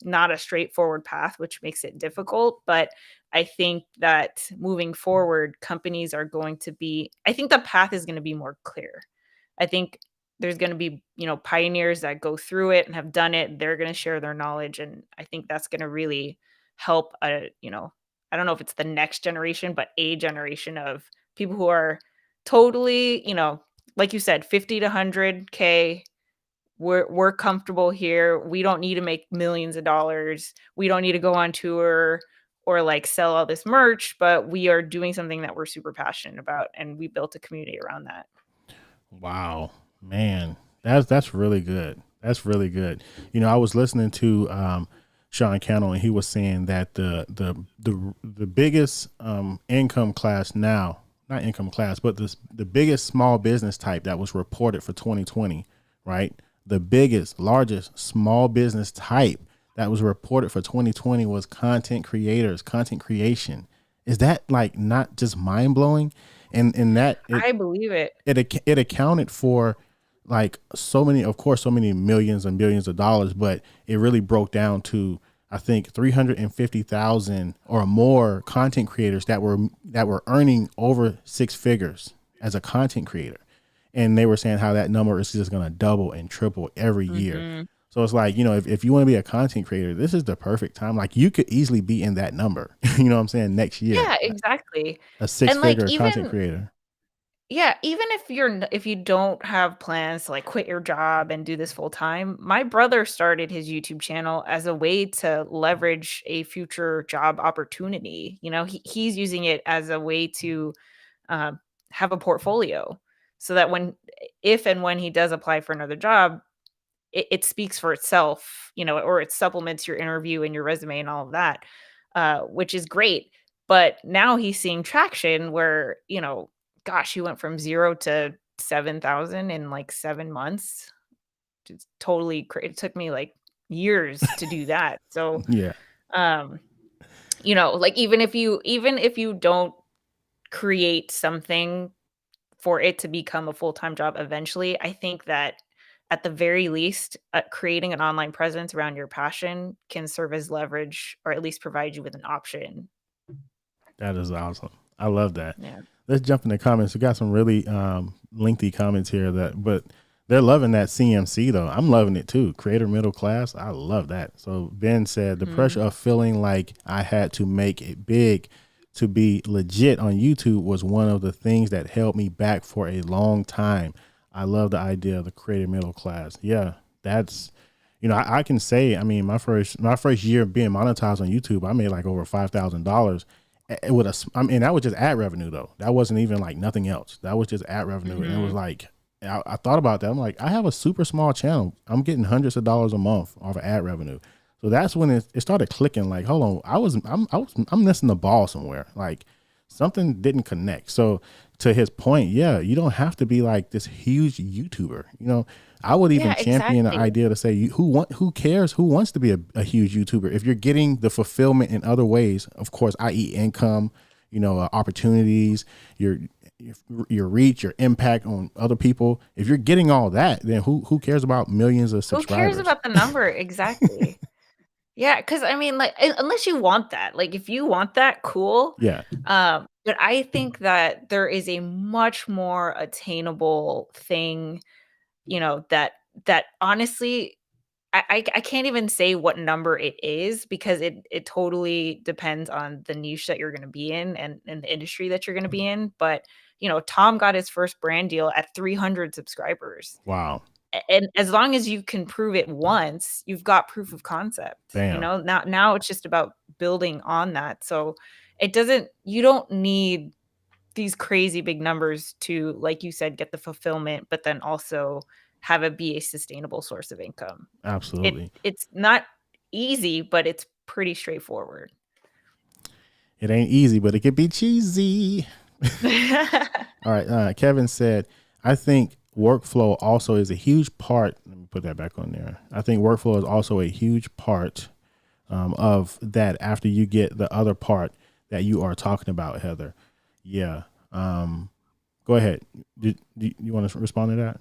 Speaker 3: not a straightforward path, which makes it difficult. But I think that moving forward, companies are going to be, I think the path is going to be more clear. I think there's going to be, pioneers that go through it and have done it. They're going to share their knowledge. And I think that's going to really help, I don't know if it's the next generation, but a generation of people who are totally, like you said, 50 to 100K. We're comfortable here. We don't need to make millions of dollars. We don't need to go on tour or like sell all this merch, but we are doing something that we're super passionate about, and we built a community around that.
Speaker 1: Wow, man, that's really good. That's really good. I was listening to Sean Cannell, and he was saying that the biggest income class now, not income class, but the biggest small business type that was reported for 2020, right? The biggest, largest small business type that was reported for 2020 was content creators, content creation. Is that like not just mind blowing? And that
Speaker 3: I believe it.
Speaker 1: it accounted for like so many millions and billions of dollars, but it really broke down to I think 350,000 or more content creators that were earning over six figures as a content creator, and they were saying how that number is just going to double and triple every year.
Speaker 3: Mhm.
Speaker 1: So it's like, if you want to be a content creator, this is the perfect time. Like you could easily be in that number, you know what I'm saying, next year,
Speaker 3: Yeah, exactly.
Speaker 1: a six
Speaker 3: And like
Speaker 1: figure content
Speaker 3: even
Speaker 1: creator.
Speaker 3: Yeah, even if you don't have plans to like quit your job and do this full time, my brother started his YouTube channel as a way to leverage a future job opportunity. He's using it as a way to uh, have a portfolio, so that if and when he does apply for another job, it speaks for itself, or it supplements your interview and your resume and all of that, which is great. But now he's seeing traction where, gosh, he went from 0 to 7,000 in like 7 months. It's totally it took me like years to do that. So,
Speaker 1: Yeah.
Speaker 3: um, like even if you don't create something for it to become a full-time job eventually, I think that at the very least, creating an online presence around your passion can serve as leverage or at least provide you with an option.
Speaker 1: That is awesome. I love that.
Speaker 3: Yeah.
Speaker 1: Let's jump in the comments. We got some really lengthy comments here but they're loving that CMC though. I'm loving it too. Creator middle class. I love that. So Ben said the pressure of feeling like I had to make it big to be legit on YouTube was one of the things that held me back for a long time. I love the idea of the creator middle class. Yeah, that's, I can say, I mean, my first year being monetized on YouTube, I made like over $5,000. I mean, that was just ad revenue though. That wasn't even like nothing else. That was just ad revenue. And it was like, I thought about that. I'm like, I have a super small channel. I'm getting hundreds of dollars a month off of ad revenue. So that's when it started clicking. Like, hold on, I'm missing the ball somewhere. Like something didn't connect. So to his point, yeah, you don't have to be like this huge YouTuber. I would even champion the idea to say, who cares? Who wants to be a huge YouTuber? If you're getting the fulfillment in other ways, of course, i.e. income, opportunities, your reach, your impact on other people. If you're getting all that, then who cares about millions of subscribers?
Speaker 3: Who cares about the number? Exactly. Yeah, because I mean, like, unless you want that, like, if you want that, cool.
Speaker 1: Yeah.
Speaker 3: But I think that there is a much more attainable thing, that honestly, I can't even say what number it is because it totally depends on the niche that you're gonna be in and the industry that you're gonna be in. But, Tom got his first brand deal at 300 subscribers.
Speaker 1: Wow.
Speaker 3: And as long as you can prove it once, you've got proof of concept.
Speaker 1: Bam.
Speaker 3: Now it's just about building on that. So you don't need these crazy big numbers to, like you said, get the fulfillment, but then also have it be a sustainable source of income.
Speaker 1: Absolutely.
Speaker 3: It's not easy, but it's pretty straightforward.
Speaker 1: It ain't easy, but it could be cheesy. All right. Kevin said, I think workflow also is a huge part. Let me put that back on there. I think workflow is also a huge part of that after you get the other part that you are talking about, Heather. Yeah. Go ahead. Do you want to respond to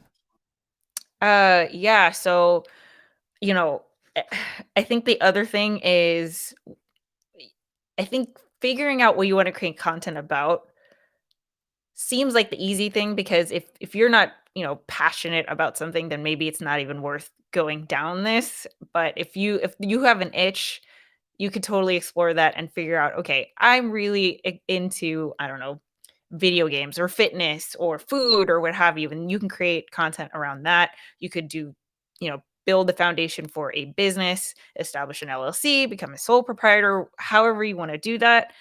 Speaker 3: that? Yeah. So, I think the other thing is, I think figuring out what you want to create content about seems like the easy thing because if you're not, passionate about something, then maybe it's not even worth going down this. But if you have an itch, you could totally explore that and figure out, okay, I'm really into, I don't know, video games or fitness or food or what have you, and you can create content around that. You could do, build the foundation for a business, establish an LLC, become a sole proprietor, however you want to do that.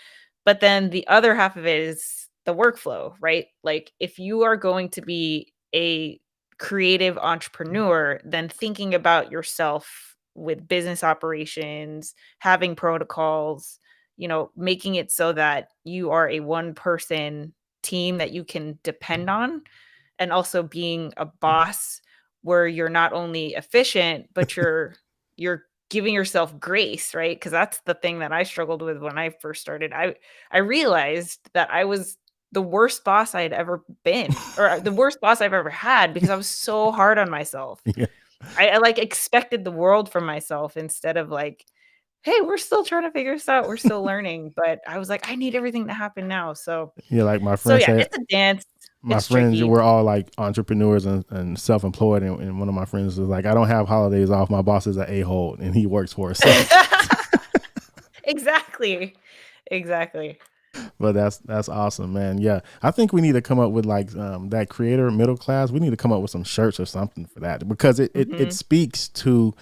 Speaker 3: But then the other half of it is the workflow, right? Like if you are going to be a creative entrepreneur, then thinking about yourself with business operations, having protocols, making it so that you are a one person team that you can depend on, and also being a boss where you're not only efficient, but you're giving yourself grace, right? Because that's the thing that I struggled with when I first started. I realized that I was the worst boss I had ever been, or the worst boss I've ever had, because I was so hard on myself.
Speaker 1: that? Yeah.
Speaker 3: I like expected the world from myself instead of like, hey, we're still trying to figure this out. We're still learning. But I was like, I need everything to happen now. So
Speaker 1: Yeah, like my friend said,
Speaker 3: it's a dance.
Speaker 1: my
Speaker 3: It's
Speaker 1: friends
Speaker 3: tricky.
Speaker 1: were all like entrepreneurs and self-employed. And one of my friends was like, I don't have holidays off. My boss is an a-hole and he works for us. So.
Speaker 3: Exactly.
Speaker 1: But that's awesome, man. Yeah. I think we need to come up with like that creator middle class. We need to come up with some shirts or something for that because it speaks to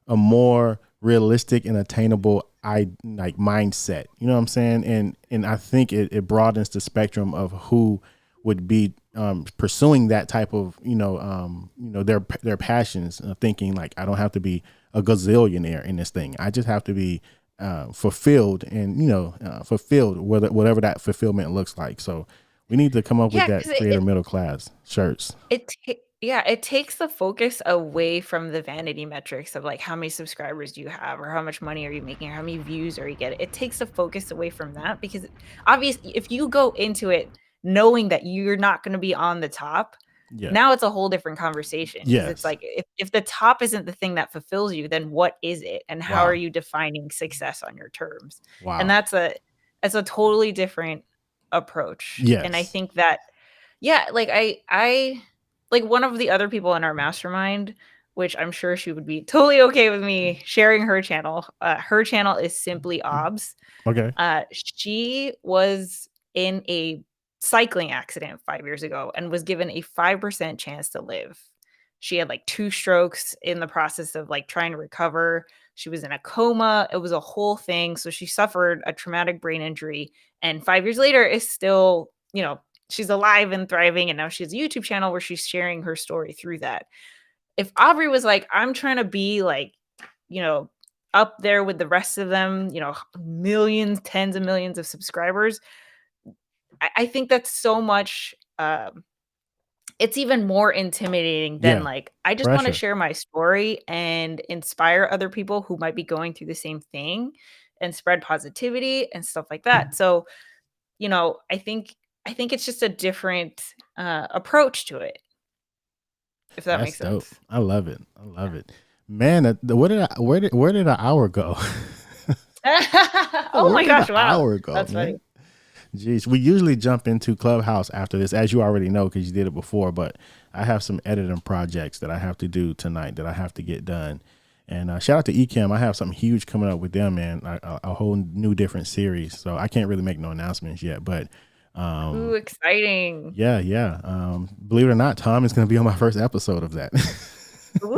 Speaker 1: a more realistic and attainable mindset. You know what I'm saying? And I think it broadens the spectrum of who would be pursuing that type of, their passions, thinking like, I don't have to be a gazillionaire in this thing. I just have to be fulfilled and, fulfilled, whatever that fulfillment looks like. So we need to come up with that creator middle class shirts.
Speaker 3: It takes the focus away from the vanity metrics of like how many subscribers do you have or how much money are you making or how many views are you getting. It takes the focus away from that because obviously if you go into it knowing that you're not going to be on the top,
Speaker 1: Yeah.
Speaker 3: Now it's a whole different conversation because it's
Speaker 1: Yes.
Speaker 3: like if the top isn't the thing that fulfills you, then what is it? And how are
Speaker 1: Wow.
Speaker 3: you defining success on your terms? And
Speaker 1: Wow.
Speaker 3: that's a totally different approach. And I
Speaker 1: Yes.
Speaker 3: think that yeah, like I like one of the other people in our mastermind, which I'm sure she would be totally okay with me sharing her channel. Her channel is Simply Obs.
Speaker 1: Okay.
Speaker 3: She was in a cycling accident 5 years ago and was given a 5% chance to live. She had, like, 2 strokes in the process of, like, trying to recover. She was in a coma. It was a whole thing. So she suffered a traumatic brain injury, and 5 years later is still, she's alive and thriving, and now she has a YouTube channel where she's sharing her story through that. If Aubrey was like, "I'm trying to be, like, you know, up there with the rest of them, millions, tens of millions of subscribers," I think that's so much, it's even more intimidating than,
Speaker 1: Yeah.
Speaker 3: like, I just wanna
Speaker 1: Pressure.
Speaker 3: share my story and inspire other people who might be going through the same thing and spread positivity and stuff like that. So, I think it's just a different, approach to it, if that
Speaker 1: That's
Speaker 3: makes
Speaker 1: dope.
Speaker 3: sense.
Speaker 1: I love it. I love it. Man, where did an hour go?
Speaker 3: Oh
Speaker 1: Where
Speaker 3: my
Speaker 1: did an
Speaker 3: gosh, wow.
Speaker 1: hour go,
Speaker 3: That's
Speaker 1: man?
Speaker 3: funny.
Speaker 1: Jeez, we usually jump into Clubhouse after this, as you already know, because you did it before. But I have some editing projects that I have to do tonight that I have to get done. And shout out to Ecamm. I have something huge coming up with them, man. A whole new different series. So I can't really make no announcements yet, but
Speaker 3: Ooh, exciting.
Speaker 1: yeah, yeah. Believe it or not, Tom is going to be on my first episode of that.
Speaker 3: Woo!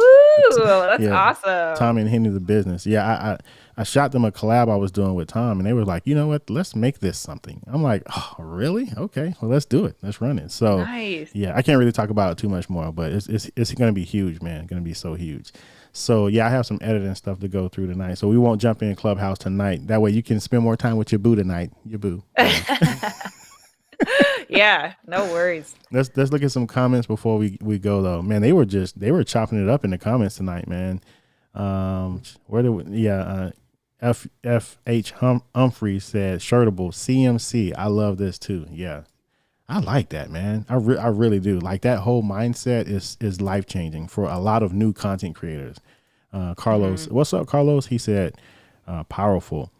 Speaker 3: That's
Speaker 1: Yeah, Tom
Speaker 3: awesome.
Speaker 1: and Henry the business. Yeah, I shot them a collab I was doing with Tom, and they were like, you know what? Let's make this something. I'm like, oh, really? Okay, well, let's do it. Let's run it. So,
Speaker 3: Nice.
Speaker 1: yeah, I can't really talk about it too much more, but it's going to be huge, man. Going to be so huge. So yeah, I have some editing stuff to go through tonight. So we won't jump in Clubhouse tonight. That way you can spend more time with your boo tonight. Your boo.
Speaker 3: Yeah, no worries.
Speaker 1: Let's look at some comments before we go though. Man, they were chopping it up in the comments tonight, man. Where did FH Humphrey said shirtable CMC. I love this too. Yeah, I like that, man. I really do. Like that whole mindset is life changing for a lot of new content creators. Carlos,
Speaker 3: Mhm.
Speaker 1: what's up, Carlos? He said, powerful.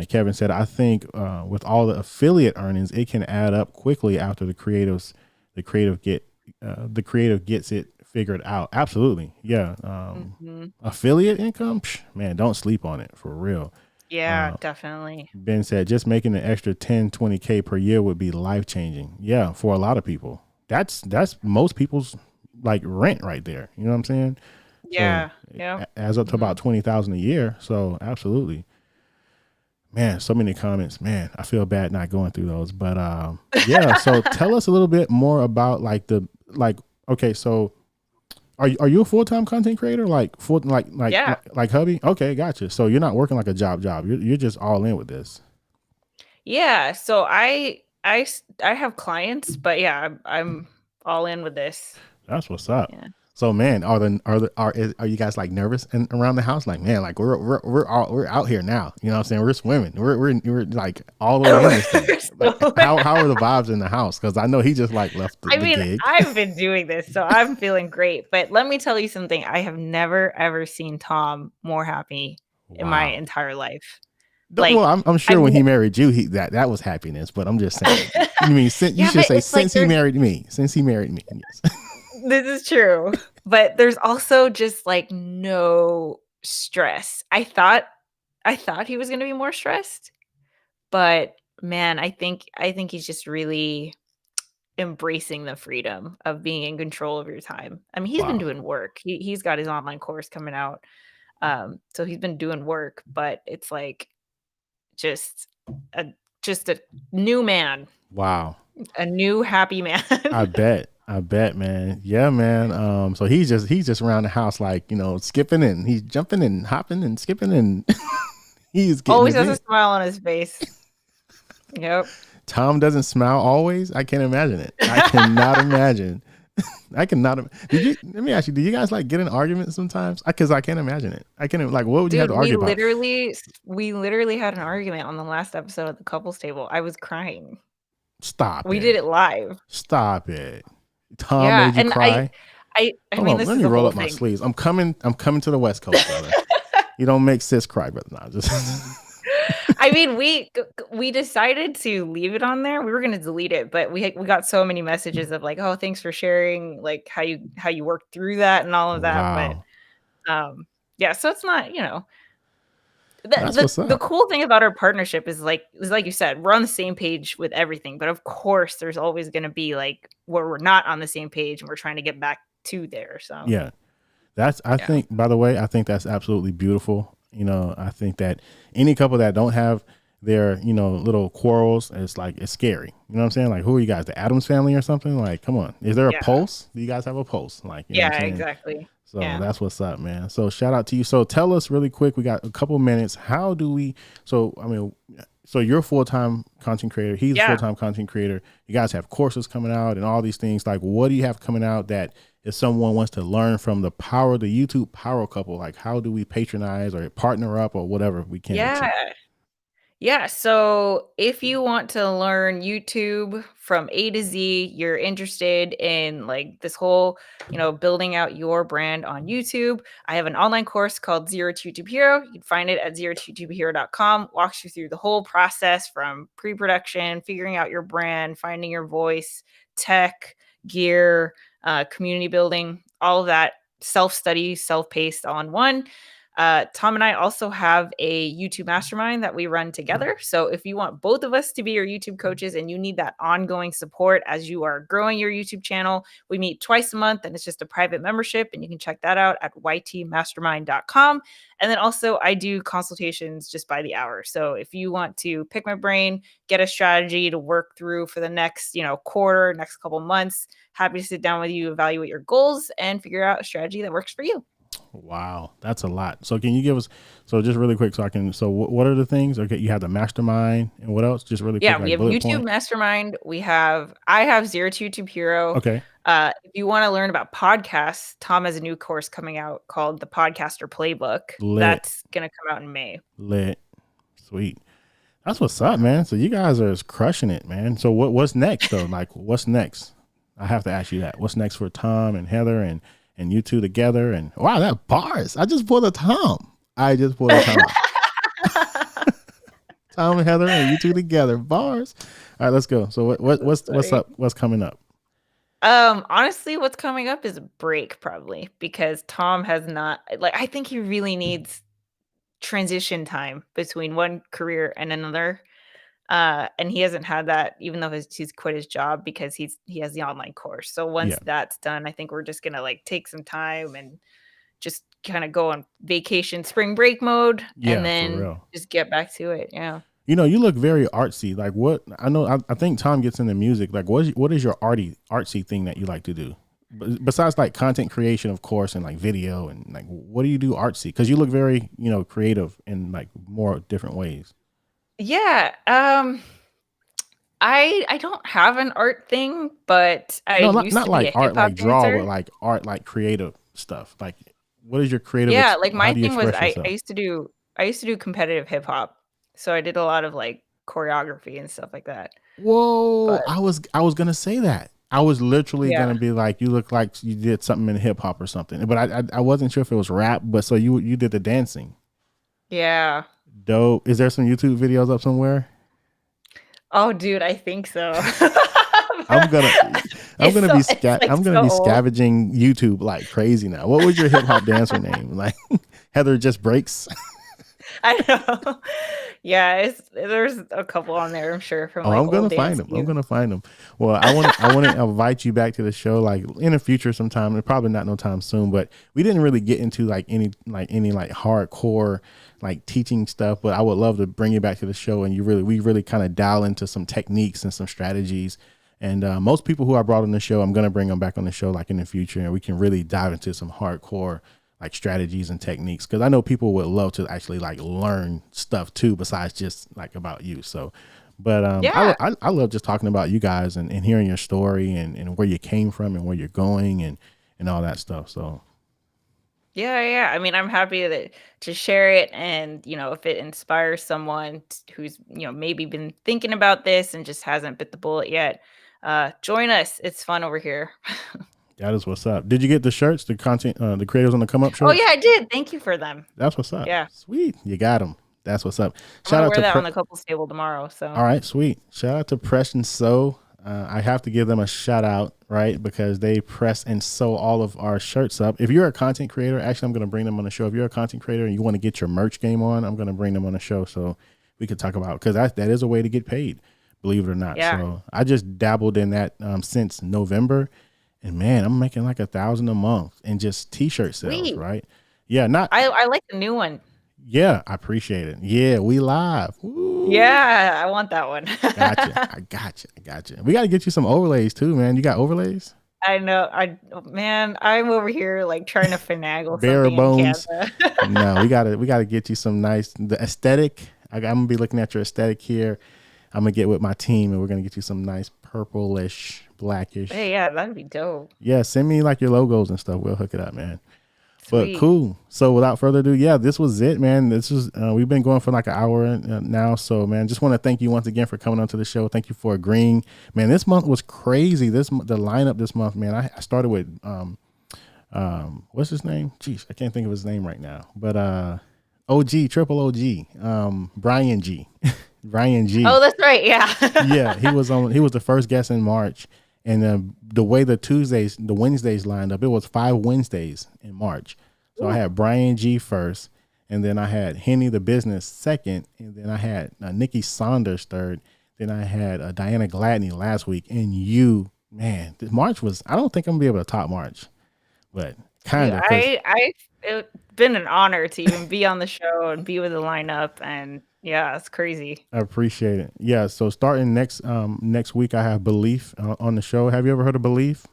Speaker 1: Kevin said, I think with all the affiliate earnings, it can add up quickly after the creative the creative gets it figured out. Absolutely, yeah.
Speaker 3: Mhm.
Speaker 1: Affiliate income, man, don't sleep on it for real.
Speaker 3: Yeah, definitely.
Speaker 1: Ben said, just making an extra 10, 20K per year would be life changing. Yeah, for a lot of people, that's most people's like rent right there. You know what I'm saying? So
Speaker 3: Yeah, yeah.
Speaker 1: adds up to
Speaker 3: Mhm.
Speaker 1: about 20,000 a year. So absolutely. Man, so many comments. Man, I feel bad not going through those. But yeah, so tell us a little bit more about okay, so are you a full-time content creator? Like full
Speaker 3: Yeah.
Speaker 1: like hubby? Okay, gotcha. So you're not working like a job. You're just all in with this.
Speaker 3: Yeah, so I have clients, but yeah, I'm all in with this.
Speaker 1: That's what's up.
Speaker 3: Yeah.
Speaker 1: So man, are you guys like nervous around the house? Like man, like we're out here now. You know what I'm saying? We're swimming. We're like all the way in this thing. Like how are the vibes in the house? Because I know he just like left
Speaker 3: I
Speaker 1: the
Speaker 3: mean,
Speaker 1: gig.
Speaker 3: I've been doing this, so I'm feeling great, but let me tell you something, I have never ever seen Tom more happy in my
Speaker 1: Wow.
Speaker 3: entire life.
Speaker 1: Well,
Speaker 3: Like,
Speaker 1: I'm sure
Speaker 3: I've
Speaker 1: when he married you, that was happiness. But I'm just saying. You mean you
Speaker 3: Yeah,
Speaker 1: should
Speaker 3: but
Speaker 1: say
Speaker 3: it's like
Speaker 1: since he married me? Since he married me, yes.
Speaker 3: this is true, but there's also just, like, no stress. I thought he was gonna be more stressed, but man, I think he's just really embracing the freedom of being in control of your time. I mean, he's been
Speaker 1: Wow.
Speaker 3: doing work. He's got his online course coming out. So he's been doing work, but it's like just a just a new man, a new happy man.
Speaker 1: I bet. I bet, man. Yeah, man. So he's just around the house like, skipping and he's jumping and hopping and skipping and he's getting
Speaker 3: Always
Speaker 1: it
Speaker 3: has a
Speaker 1: in.
Speaker 3: smile on his face. Yep.
Speaker 1: Tom doesn't smile always. I can't imagine it. I cannot imagine. I cannot. Let me ask you, do you guys like get in arguments sometimes? Because I can't imagine it. I can't like, what would you have
Speaker 3: Dude,
Speaker 1: to
Speaker 3: we
Speaker 1: argue about?
Speaker 3: literally we literally had an argument on the last episode of the couples table. I was crying.
Speaker 1: Stop
Speaker 3: We did
Speaker 1: it.
Speaker 3: it live.
Speaker 1: Stop it. Tom
Speaker 3: Yeah,
Speaker 1: made you
Speaker 3: and I
Speaker 1: cry.
Speaker 3: I I
Speaker 1: Hold
Speaker 3: mean,
Speaker 1: on,
Speaker 3: this
Speaker 1: let
Speaker 3: is
Speaker 1: me
Speaker 3: the
Speaker 1: roll
Speaker 3: whole
Speaker 1: up my
Speaker 3: thing.
Speaker 1: sleeves. I'm coming. I'm coming to the West Coast, brother. You don't make sis cry, brother. Nah, just
Speaker 3: I mean, we decided to leave it on there. We were gonna delete it, but we got so many messages of like, "Oh, thanks for sharing, like, how you worked through that and all of that," but,
Speaker 1: wow.
Speaker 3: um, yeah, so it's not, the
Speaker 1: That's
Speaker 3: the
Speaker 1: what's
Speaker 3: the
Speaker 1: up.
Speaker 3: cool thing about our partnership is like you said, we're on the same page with everything, but of course, there's always gonna be, like, where we're not on the same page and we're trying to get back to there, so,
Speaker 1: Yeah. That's I
Speaker 3: yeah.
Speaker 1: think by the way, I think that's absolutely beautiful. I think that any couple that don't have their, little quarrels, it's like it's scary. You know what I'm saying? Like who are you guys? The Adams family or something? Like, come on. Is there a
Speaker 3: Yeah.
Speaker 1: pulse? Do you guys have a pulse? Like, you know what
Speaker 3: Yeah,
Speaker 1: I'm saying?
Speaker 3: exactly.
Speaker 1: So
Speaker 3: Yeah.
Speaker 1: that's what's up, man. So shout out to you. So tell us really quick, we got a couple minutes. How do we so you're a full-time content creator, he's a
Speaker 3: Yeah.
Speaker 1: full-time content creator. You guys have courses coming out and all these things. Like what do you have coming out that if someone wants to learn from the power, the YouTube power couple, like how do we patronize or partner up or whatever we can with you?
Speaker 3: Yeah. Yeah, so if you want to learn YouTube from A to Z, you're interested in like this whole, building out your brand on YouTube, I have an online course called Zero to YouTube Hero. You can find it at zero2youtubehero.com. Walks you through the whole process from pre-production, figuring out your brand, finding your voice, tech, gear, community building, all of that self-study, self-paced all in one. Tom and I also have a YouTube mastermind that we run together. So if you want both of us to be your YouTube coaches and you need that ongoing support as you are growing your YouTube channel, we meet twice a month and it's just a private membership. And you can check that out at ytmastermind.com. And then also, I do consultations just by the hour. So if you want to pick my brain, get a strategy to work through for the next, quarter, next couple months, happy to sit down with you, evaluate your goals, and figure out a strategy that works for you.
Speaker 1: Wow, that's a lot. So can you give us so just really quick so I can so what are the things? Okay, you have the mastermind and what else? Just really quick
Speaker 3: Yeah, we
Speaker 1: like
Speaker 3: have
Speaker 1: bullet
Speaker 3: YouTube
Speaker 1: point.
Speaker 3: Mastermind. I have Zero to YouTube Hero.
Speaker 1: Okay.
Speaker 3: If you want to learn about podcasts, Tom has a new course coming out called the Podcaster Playbook.
Speaker 1: Lit,
Speaker 3: That's gonna come out in May.
Speaker 1: lit. Sweet. That's what's up, man. So you guys are just crushing it, man. So what's next though? Like what's next? I have to ask you that. What's next for Tom and Heather and you two together? And wow, that bars. I just pulled a Tom. I just pulled a Tom. Tom and Heather and you two together. Bars. All right, let's go. So
Speaker 3: That's
Speaker 1: what's
Speaker 3: funny.
Speaker 1: up? What's coming up?
Speaker 3: Honestly, what's coming up is a break probably because Tom has not like I think he really needs transition time between one career and another. And he hasn't had that even though he's quit his job because he has the online course. So
Speaker 1: Yeah.
Speaker 3: once that's done, I think we're just gonna like take some time and just kind of go on vacation spring break mode and
Speaker 1: Yeah, for
Speaker 3: then
Speaker 1: real.
Speaker 3: just get back to it. Yeah.
Speaker 1: You look very artsy. Like what I know, I think Tom gets into music. Like what is your artsy thing that you like to do? Besides like content creation, of course, and like video and like what do you do artsy? Because you look very creative in like more different ways.
Speaker 3: Yeah. I don't have an art thing, but I
Speaker 1: No, not
Speaker 3: used
Speaker 1: not
Speaker 3: to be
Speaker 1: like
Speaker 3: a hip
Speaker 1: art
Speaker 3: hop
Speaker 1: like draw,
Speaker 3: dancer.
Speaker 1: but like art like creative stuff. Like what is your creative?
Speaker 3: Yeah, like
Speaker 1: How
Speaker 3: my
Speaker 1: do you
Speaker 3: thing was
Speaker 1: express
Speaker 3: I
Speaker 1: yourself?
Speaker 3: used to do competitive hip hop. So I did a lot of like choreography and stuff like that.
Speaker 1: Whoa,
Speaker 3: But
Speaker 1: I was gonna say that. I was literally
Speaker 3: yeah.
Speaker 1: gonna be like, you look like you did something in hip hop or something, but I wasn't sure if it was rap. But so you did the dancing.
Speaker 3: Yeah.
Speaker 1: Dope. Is there some YouTube videos up somewhere?
Speaker 3: Oh, dude, I think so.
Speaker 1: I'm gonna I'm
Speaker 3: It's
Speaker 1: gonna
Speaker 3: so
Speaker 1: be
Speaker 3: it's like
Speaker 1: I'm gonna
Speaker 3: so
Speaker 1: be
Speaker 3: old.
Speaker 1: scavenging YouTube like crazy now. What was your hip hop dancer name? Like Heather just breaks.
Speaker 3: I know. Yeah, there's a couple on there, I'm sure, from
Speaker 1: Oh,
Speaker 3: like
Speaker 1: I'm
Speaker 3: old
Speaker 1: gonna
Speaker 3: dance
Speaker 1: find them. I'm
Speaker 3: scenes.
Speaker 1: gonna find them. Well, I want to invite you back to the show like in the future sometime. And probably not no time soon, but we didn't really get into like any like hardcore like teaching stuff. But I would love to bring you back to the show and we really kind of dial into some techniques and some strategies. And most people who I brought on the show, I'm gonna bring them back on the show like in the future, and we can really dive into some hardcore like strategies and techniques because I know people would love to actually like learn stuff too besides just like about you. So but
Speaker 3: Yeah.
Speaker 1: I love just talking about you guys and hearing your story and where you came from and where you're going and all that stuff. So
Speaker 3: Yeah, yeah. I mean, I'm happy to share it and, if it inspires someone who's, maybe been thinking about this and just hasn't bit the bullet yet, join us. It's fun over here.
Speaker 1: That is what's up. Did you get the shirts, the content, the creators on the come up
Speaker 3: Oh
Speaker 1: shirts?
Speaker 3: yeah, I did. Thank you for them.
Speaker 1: That's what's up.
Speaker 3: Yeah.
Speaker 1: Sweet. You got them. That's what's up.
Speaker 3: I'm
Speaker 1: Shout
Speaker 3: gonna
Speaker 1: out
Speaker 3: wear
Speaker 1: to
Speaker 3: that on the couples table tomorrow. So
Speaker 1: All right, sweet. Shout out to Press and Sew. I have to give them a shout out, right? Because they press and sew all of our shirts up. If you're a content creator, actually, I'm going to bring them on the show. If you're a content creator and you want to get your merch game on, I'm going to bring them on the show so we could talk about, because that is a way to get paid, believe it or not.
Speaker 3: Yeah.
Speaker 1: So I just dabbled in that since November, and man, I'm making like $1,000 a month in just t-shirt sales,
Speaker 3: Sweet.
Speaker 1: right? Yeah,
Speaker 3: I like the new one.
Speaker 1: Yeah, I appreciate it. Yeah, we live. Woo.
Speaker 3: Yeah, I want that one.
Speaker 1: Gotcha. I gotcha. We got to get you some overlays too, man. You got overlays?
Speaker 3: I know. Man, I'm over here like trying to finagle
Speaker 1: Bare
Speaker 3: something
Speaker 1: bones.
Speaker 3: in Canva.
Speaker 1: No, we gotta get you some nice the aesthetic. I'm gonna be looking at your aesthetic here. I'm gonna get with my team and we're gonna get you some nice purplish, blackish.
Speaker 3: Hey, yeah, that'd be dope.
Speaker 1: Yeah, send me like your logos and stuff. We'll hook it up, man.
Speaker 3: Sweet.
Speaker 1: But cool. So without further ado, yeah, this was it, man. This is we've been going for like an hour now. So man, just want to thank you once again for coming onto the show. Thank you for agreeing, man. This month was crazy. The lineup this month, man. I started with what's his name? Jeez, I can't think of his name right now. But OG, triple OG, Brian G. Brian G.
Speaker 3: Oh, that's right. Yeah.
Speaker 1: Yeah, he was the first guest in March. And the way the Wednesdays lined up, it was 5 Wednesdays in March. So I had Brian G first, and then I had Henny the Business second, and then I had Nikki Saunders third. Then I had Diana Gladney last week. And you, man, March was, I don't think I'm going to be able to top March, but kind of.
Speaker 3: It's been an honor to even be on the show and be with the lineup. And yeah, it's crazy.
Speaker 1: I appreciate it. Yeah. So starting next week, I have Belief on the show. Have you ever heard of Belief?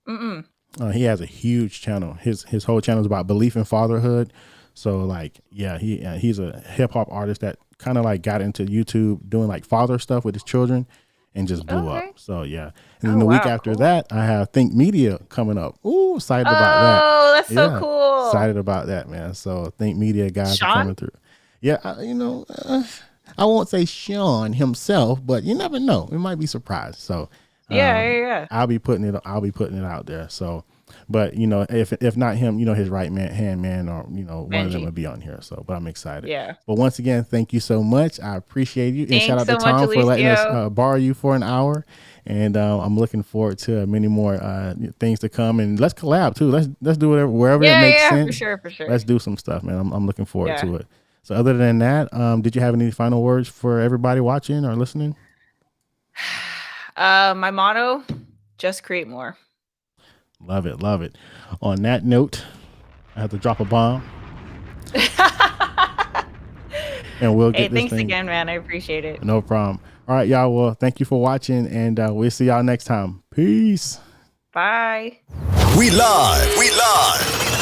Speaker 3: Mm-mm.
Speaker 1: He has a huge channel. His whole channel is about belief in fatherhood. So like, yeah, he's a hip hop artist that kind of like got into YouTube doing like father stuff with his children and just blew up. So yeah. And then the week after that, I have Think Media coming up. Ooh, excited about that.
Speaker 3: Oh, that's so cool.
Speaker 1: Excited about that, man. So Think Media guys are coming through. Yeah, I won't say Sean himself, but you never know. We might be surprised. So
Speaker 3: yeah.
Speaker 1: I'll be putting it out there. So, but if not him, his hand man, or one of them will be on here. So, but I'm excited.
Speaker 3: Yeah.
Speaker 1: But once again, thank you so much. I appreciate you.
Speaker 3: Thanks
Speaker 1: and shout out
Speaker 3: so
Speaker 1: to Tom
Speaker 3: much,
Speaker 1: for letting
Speaker 3: Eliseo.
Speaker 1: us borrow you for an hour. And I'm looking forward to many more things to come. And let's collab too. Let's do whatever wherever it makes sense.
Speaker 3: For sure.
Speaker 1: Let's do some stuff, man. I'm looking forward to it. So other than that, did you have any final words for everybody watching or listening?
Speaker 3: My motto, just create more.
Speaker 1: Love it. On that note, I have to drop a bomb. And we'll get this
Speaker 3: thanks
Speaker 1: thing.
Speaker 3: again, man. I appreciate it.
Speaker 1: No problem. All right, y'all. Well, thank you for watching, and we'll see y'all next time. Peace.
Speaker 3: Bye.
Speaker 2: We live.